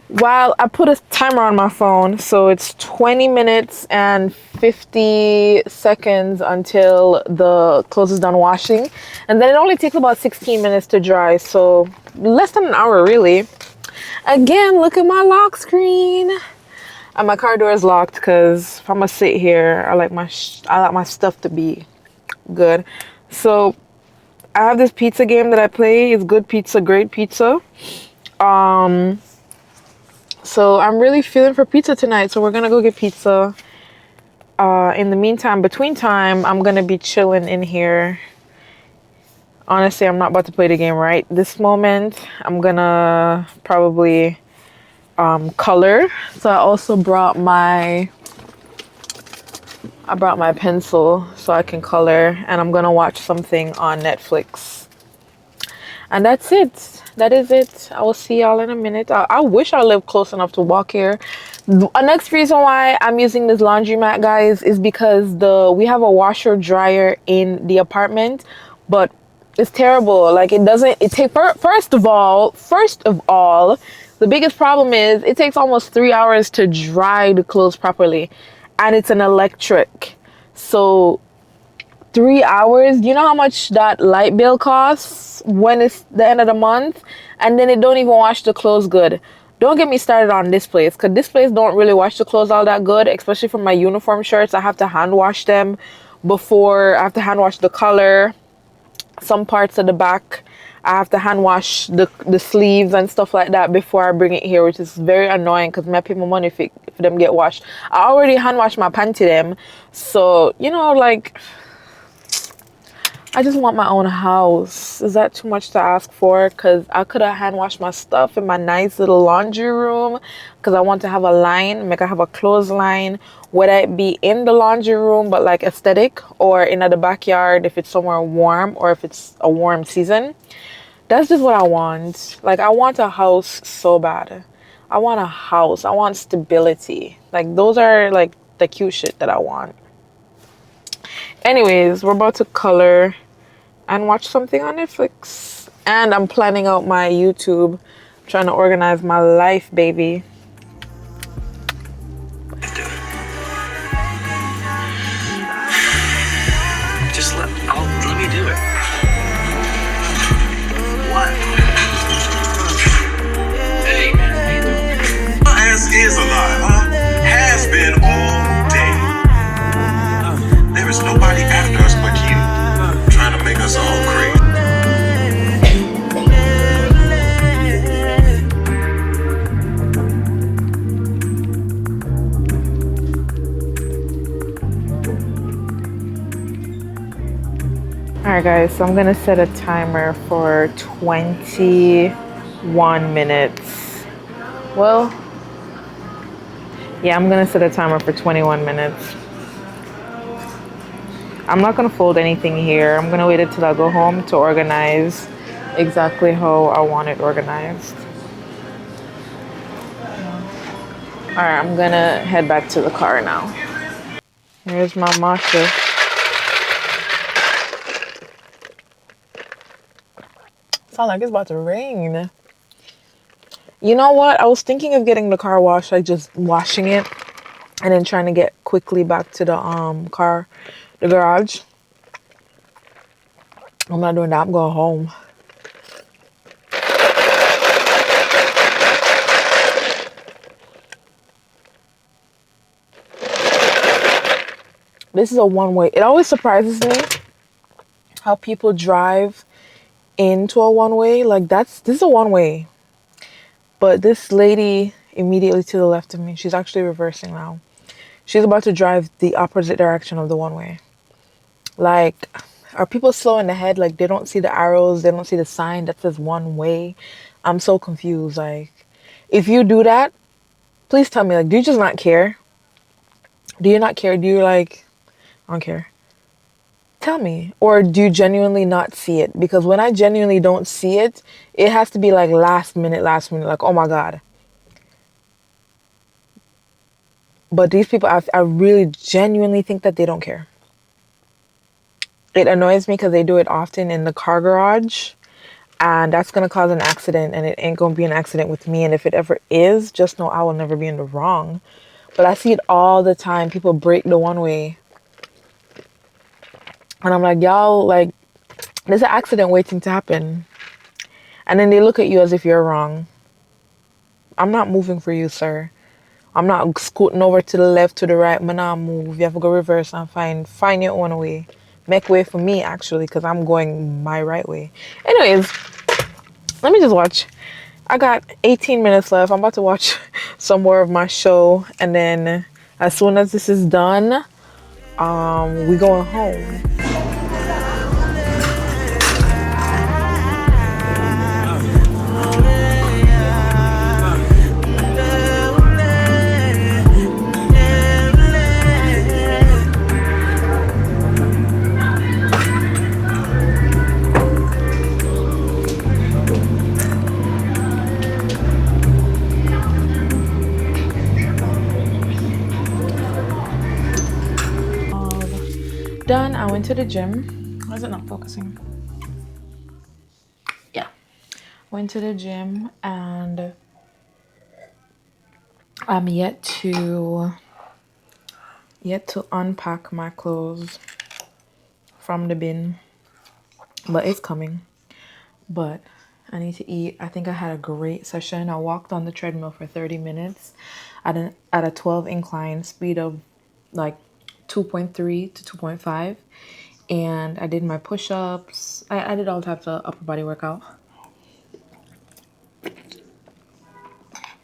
While I put a timer on my phone, so it's 20 minutes and 50 seconds until the clothes is done washing, and then it only takes about 16 minutes to dry, so less than an hour really. Again, look at my lock screen, and my car door is locked because if I'm gonna sit here, I like my stuff to be good. So I have this pizza game that I play. It's good pizza, great pizza. So I'm really feeling for pizza tonight. So we're gonna go get pizza. In the meantime, between time, I'm gonna be chilling in here. Honestly, I'm not about to play the game right this moment. I'm gonna probably color. So I also brought my pencil so I can color, and I'm gonna watch something on Netflix. And that's it. That is it. I will see y'all in a minute. I wish I lived close enough to walk here. The next reason why I'm using this laundromat, guys, is because we have a washer dryer in the apartment, but it's terrible. Like first of all, the biggest problem is it takes almost 3 hours to dry the clothes properly, and it's an electric. So 3 hours, you know how much that light bill costs when it's the end of the month? And then it don't even wash the clothes good. Don't get me started on this place, because this place don't really wash the clothes all that good, especially for my uniform shirts. I have to hand wash them before. I have to hand wash the collar, some parts of the back. I have to hand wash the sleeves and stuff like that before I bring it here, which is very annoying because I pay my money if them get washed. I already hand washed my panty them. So, you know, like, I just want my own house. Is that too much to ask for? Because I could have hand washed my stuff in my nice little laundry room, because I want to have a line, make I have a clothesline, whether it be in the laundry room but like aesthetic, or in the backyard if it's somewhere warm, or if it's a warm season. That's just what I want. Like, I want a house so bad. I want a house. I want stability. Like, those are like the cute shit that I want. Anyways, we're about to color and watch something on Netflix. And I'm planning out my YouTube, trying to organize my life, baby. Just let me do it. What? Hey, man, how you doing? My ass is alive, huh? Has been all day. There is nobody after us but you, trying to make us all crazy. Alright guys, so I'm gonna set a timer for 21 minutes. Well, yeah, I'm gonna set a timer for 21 minutes. I'm not gonna fold anything here. I'm gonna wait until I go home to organize exactly how I want it organized. Alright, I'm gonna head back to the car now. Here's my matcha. Sound like it's about to rain. You know what? I was thinking of getting the car washed, like just washing it and then trying to get quickly back to the garage. I'm not doing that. I'm going home. This is a one-way. It always surprises me how people drive into a one-way. Like this is a one-way. But this lady immediately to the left of me, she's actually reversing now. She's about to drive the opposite direction of the one-way. Like, are people slowing ahead? Like, they don't see the arrows. They don't see the sign that says one way. I'm so confused. Like, if you do that, please tell me. Like, do you just not care? Do you not care? Do you like, I don't care. Tell me. Or do you genuinely not see it? Because when I genuinely don't see it, it has to be like last minute. Like, oh my God. But these people, I really genuinely think that they don't care. It annoys me because they do it often in the car garage. And that's going to cause an accident. And it ain't going to be an accident with me. And if it ever is, just know I will never be in the wrong. But I see it all the time. People break the one way. And I'm like, y'all, like, there's an accident waiting to happen. And then they look at you as if you're wrong. I'm not moving for you, sir. I'm not scooting over to the left, to the right. I'm not move. You have to go reverse and find your own way. Make way for me, actually, because I'm going my right way. Anyways, let me just watch. I got 18 minutes left. I'm about to watch some more of my show. And then as soon as this is done, we going home. Done. I went to the gym. Why is it not focusing? Yeah. Went to the gym and I'm yet to unpack my clothes from the bin. But it's coming. But I need to eat. I think I had a great session. I walked on the treadmill for 30 minutes at a 12 incline speed of like 2.3 to 2.5. And I did my push-ups. I did all types of upper body workout.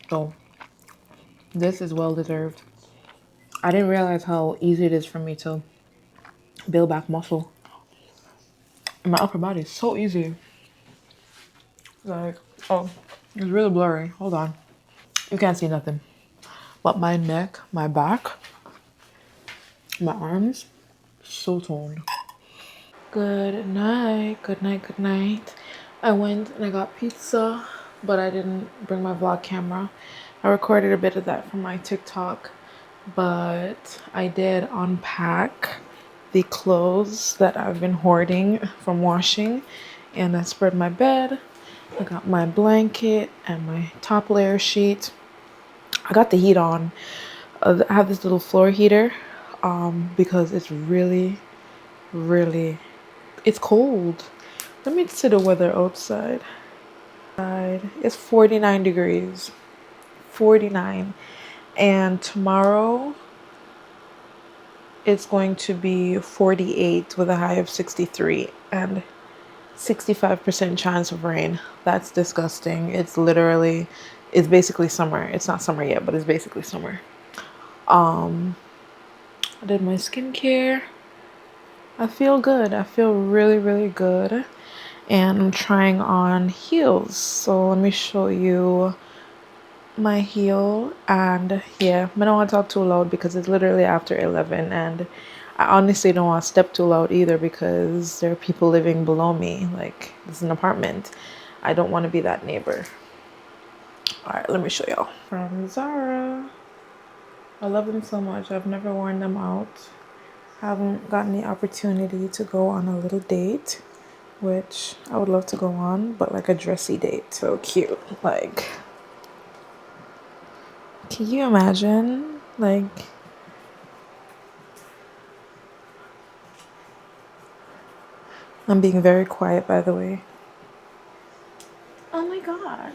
So this is well deserved. I didn't realize how easy it is for me to build back muscle. My upper body is so easy. Like, oh, it's really blurry. Hold on. You can't see nothing. But my neck, my back, my arms, so toned. Good night, good night, good night. I went and I got pizza, but I didn't bring my vlog camera. I recorded a bit of that for my TikTok, but I did unpack the clothes that I've been hoarding from washing, And I spread my bed. I got my blanket and my top layer sheet. I got the heat on. I have this little floor heater because it's really, it's cold. Let me see the weather outside. It's 49 degrees. 49. And tomorrow it's going to be 48 with a high of 63 and 65% chance of rain. That's disgusting. It's basically summer. It's not summer yet, but it's basically summer. I did my skincare. I feel good. I feel really good. And I'm trying on heels. So let me show you my heel. And yeah, I don't want to talk too loud because it's literally after 11, and I honestly don't want to step too loud either because there are people living below me. Like, this is an apartment. I don't want to be that neighbor. All right, let me show y'all. From Zara. I love them so much. I've never worn them out. Haven't gotten the opportunity to go on a little date, which I would love to go on, but like a dressy date. So cute. Like, can you imagine? Like, I'm being very quiet, by the way. Oh my God.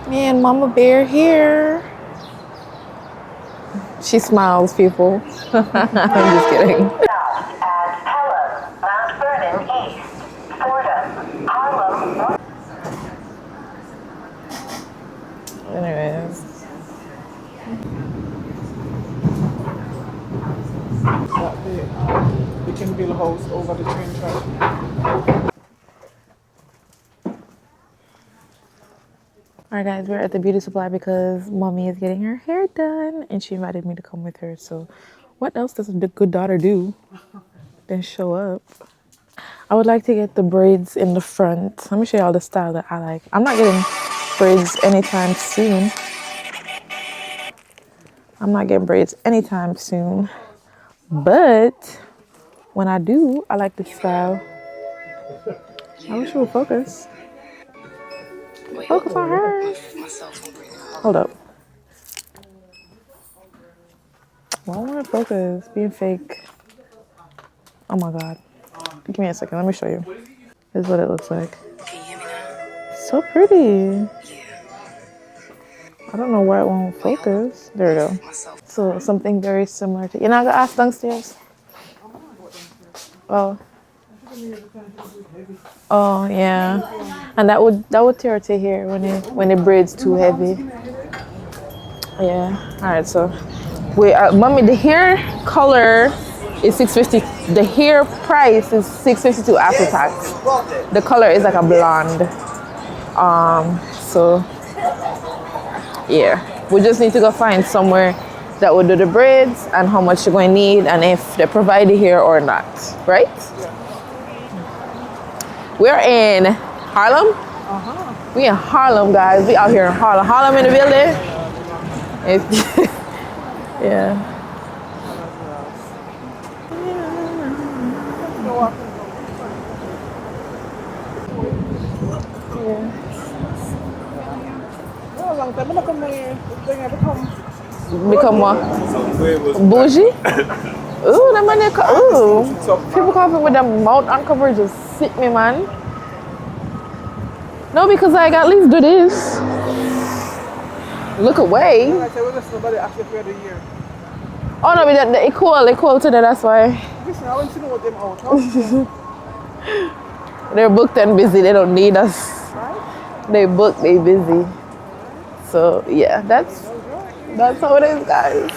Me and Mama Bear here. She smiles, people. I'm just kidding. Anyways. We can build a house over the train track. Alright guys, we're at the beauty supply because Mommy is getting her hair done and she invited me to come with her. So what else does a good daughter do than show up? I would like to get the braids in the front. Let me show you all the style that I like. I'm not getting braids anytime soon. But when I do, I like the style. I wish it would focus. Focus on her. Hold up. Why won't it focus? Being fake. Oh my God. Give me a second. Let me show you. This is what it looks like. So pretty. I don't know why it won't focus. There we go. So something very similar to. You're not gonna ask downstairs? Oh. Oh yeah. And that would tear to here when the braid's too heavy. Yeah. All right. So Mommy, the hair color is $650. The hair price is $652 after tax. The color is like a blonde. So yeah, we just need to go find somewhere that will do the braids and how much you're going to need and if they provide it here or not, right? We're in Harlem. We in Harlem, guys. We out here in Harlem. Harlem in the building. Yeah. Become what? Bougie? Ooh, that man, ooh. People coughing with their mouth uncovered just sick me, man. No, because I at least do this. Look away. Oh no, but they're equal to that, that's why. They're booked and busy, they don't need us. They booked, they busy. So yeah, that's how it is, guys.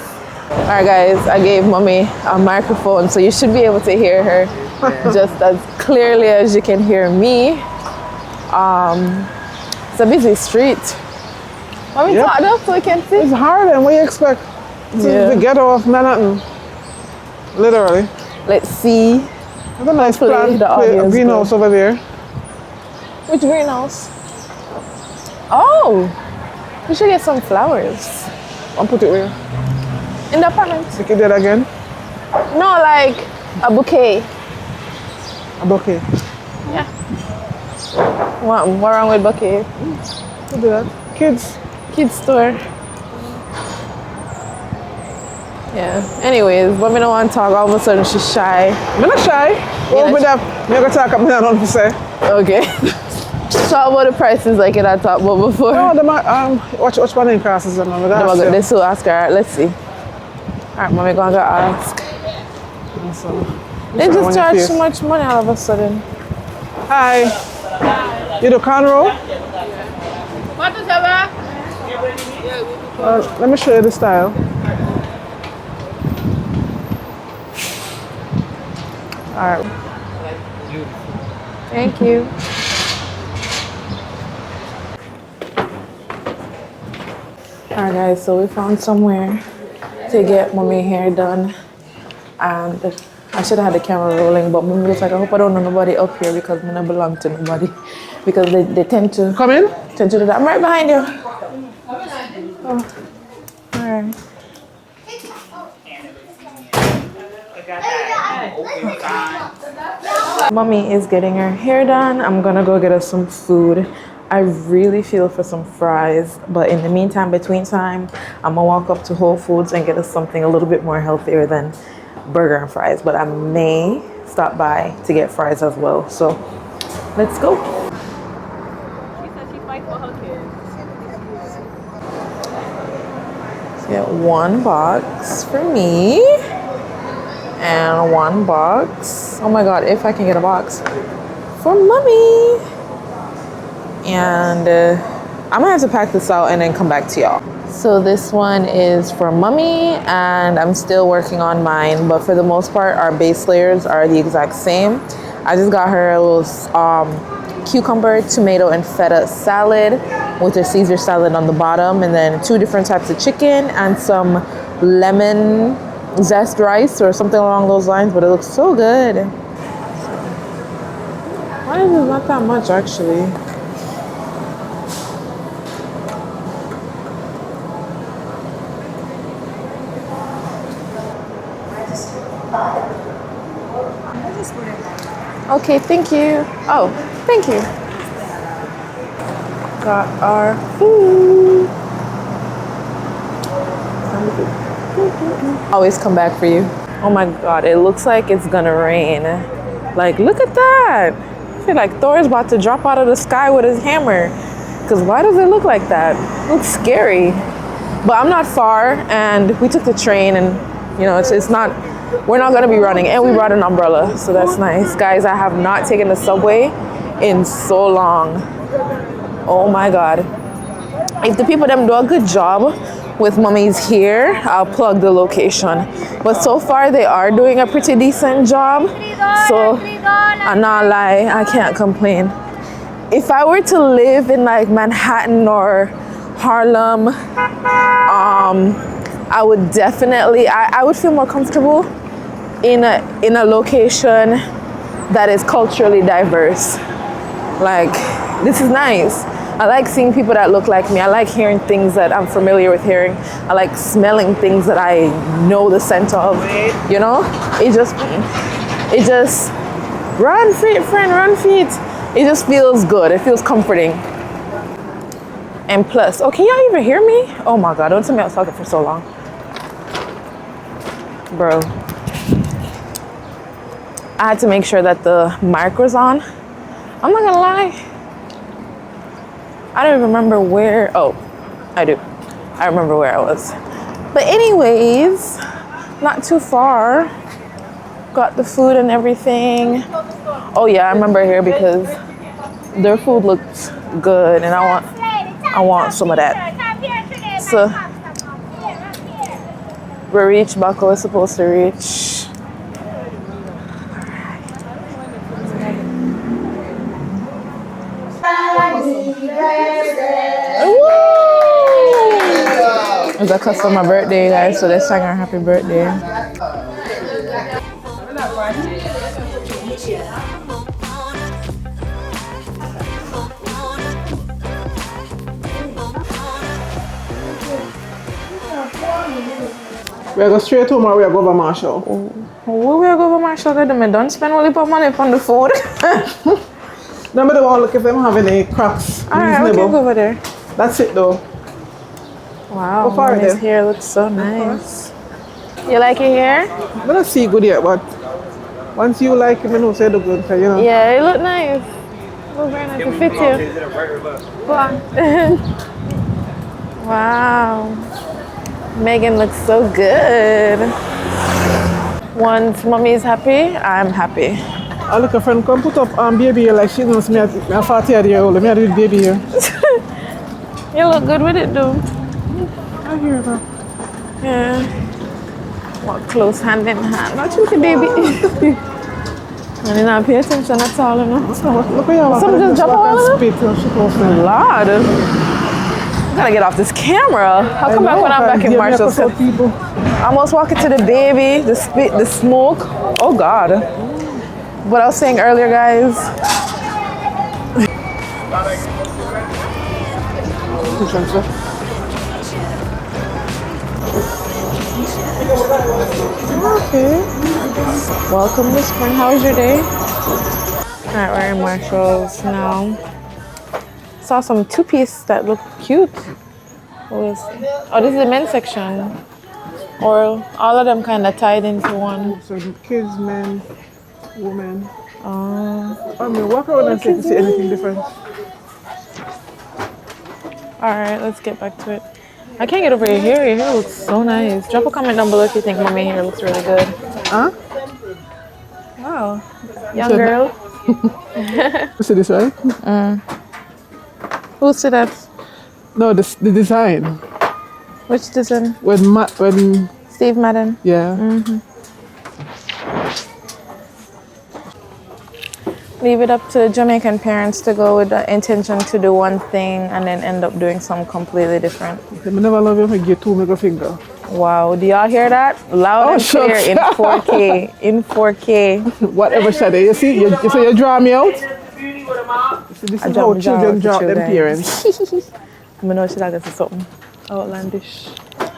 Alright guys, I gave mommy a microphone so you should be able to hear her just as clearly as you can hear me. It's a busy street. Mommy, talk up so we can see. It's hard, and what you expect? This is the ghetto of Manhattan. Literally. Let's see. There's a nice plant, greenhouse over there. Which greenhouse? Oh, we should get some flowers. I'll put it where? In the apartment. Make it dead again? No, like a bouquet. A bouquet? Yeah. What wrong with bouquet? Who do that? Kids. Kids store. Yeah. Anyways, but me don't want to talk. All of a sudden she's shy. I'm not shy. What with that? I'm going to talk about that on to say. Okay. Talk about the prices like it I talked about before. No, watch one in classes. This will ask her. Alright, let's see. Alright, mommy gonna go ask. They just charge too much money all of a sudden. Hi. You do Carnival? What is that? Let me show you the style. Alright. Thank you. Alright guys, so we found somewhere to get mommy hair done, and I should have had the camera rolling, but mommy was like, I hope I don't know nobody up here because I don't belong to nobody, because they tend to come in. Tend to do that. I'm right behind you. Oh. Alright. Mommy is getting her hair done. I'm gonna go get us some food. I really feel for some fries, but in the meantime, between time, I'm gonna walk up to Whole Foods and get us something a little bit more healthier than burger and fries, but I may stop by to get fries as well. So let's go. She said she fights for her kids. So get one box for me and one box. Oh my God, if I can get a box for mommy. And I'm gonna have to pack this out and then come back to y'all. So this one is for mommy, and I'm still working on mine, but for the most part, our base layers are the exact same. I just got her a little cucumber, tomato, and feta salad with a Caesar salad on the bottom, and then 2 different types of chicken and some lemon zest rice or something along those lines, but it looks so good. Why is it not that much actually? Okay, thank you. Oh, thank you. Got our food. Always come back for you. Oh my God, it looks like it's gonna rain. Like, look at that. I feel like Thor's about to drop out of the sky with his hammer. Because why does it look like that? It looks scary. But I'm not far, and we took the train, and you know, it's not, we're not gonna be running, and we brought an umbrella, so that's nice. Guys, I have not taken the subway in so long. Oh my God. If the people them do a good job with mommy's here, I'll plug the location. But so far they are doing a pretty decent job, so I'm not lie, I can't complain. If I were to live in like Manhattan or Harlem, I would definitely, I would feel more comfortable in a location that is culturally diverse. Like, this is nice. I like seeing people that look like me. I like hearing things that I'm familiar with hearing. I like smelling things that I know the scent of, you know? It just, run feet, friend, run feet. It just feels good. It feels comforting. And plus, oh, can y'all even hear me? Oh my God, don't tell me I was talking for so long. Bro. I had to make sure that the mic was on. I'm not gonna lie. I don't even remember where, oh, I do. I remember where I was. But anyways, not too far. Got the food and everything. Oh yeah, I remember here because their food looked good and I want some of that. So We reached back where we're supposed to reach. It's a customer birthday, guys, so they sang her happy birthday. We go straight home or we go over Marshall? Where we go over Marshall? I don't spend all the money on the food. Number the one, look if them have any cracks. Alright, we can go over there. That's it though. Wow, How far Mommy's there? hair looks so nice. You like your hair? I don't see good yet, but once you like it, I know say the good, you know. Yeah, it look nice. It look very nice. It fit you. Go on. Wow. Megan looks so good. Once Mommy's happy, I'm happy. I look a friend come put up baby here like she knows me at 40-year-old. Me I do with baby here. You look good with it, though. I hear that. Yeah. Walk close hand in hand. Not with the baby. And then I pay attention at all, you know. Look at you. Some just jump all over. Spit. Lord. I gotta get off this camera. I'll come back when I'm back in Marshall's. I almost walking to the baby, the spit, the smoke. Oh God. What I was saying earlier, guys. Okay. Welcome to spring. How was your day? Alright, we're in Marshall's now. Saw some two-piece that look cute. Oh, this is the men's section. Or all of them kind of tied into one. So kids, men, women. I mean, walk around and see if you see anything different. Alright, let's get back to it. I can't get over your hair. Your hair looks so nice. Drop a comment down below if you think Mommy hair looks really good. Huh? Wow. Young girl. You see this, right? Who said that? No, the design. Which design? When Steve Madden. Yeah. Leave it up to Jamaican parents to go with the intention to do one thing and then end up doing something completely different. I never love you if I get 2 middle finger. Wow, do y'all hear that? Loud and clear in 4K. In 4K. Whatever, Shade. You see, you draw me out? See, this is how children draw them parents. I know she like to something outlandish.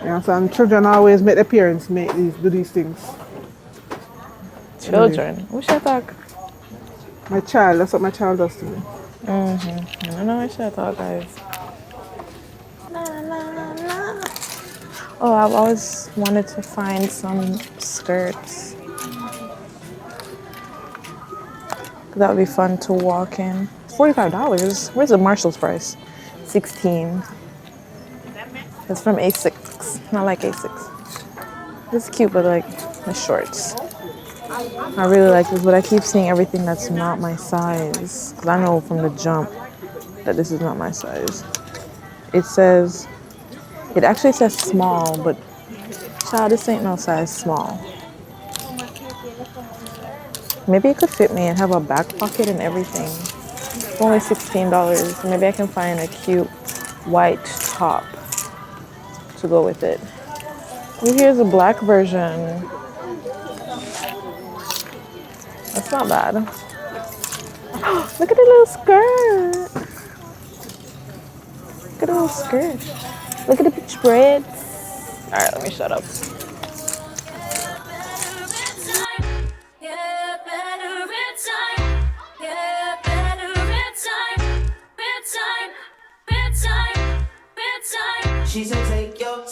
Yeah, so children always make their parents do these things. Children? Who should I talk? My child, that's what my child does to me. I don't know what should I talk, guys. Oh, I've always wanted to find some skirts. That would be fun to walk in. $45. Where's the Marshall's price? $16. It's from A6. Not like A6. This is cute, but like the shorts. I really like this, but I keep seeing everything that's not my size. Because I know from the jump that this is not my size. It actually says small, but child, this ain't no size small. Maybe it could fit me and have a back pocket and everything. It's only $16. Maybe I can find a cute white top to go with it. Oh, here's a black version. That's not bad. Look at the little skirt. Look at the little skirt. Look at the beach braids. All right, let me shut up. She said take your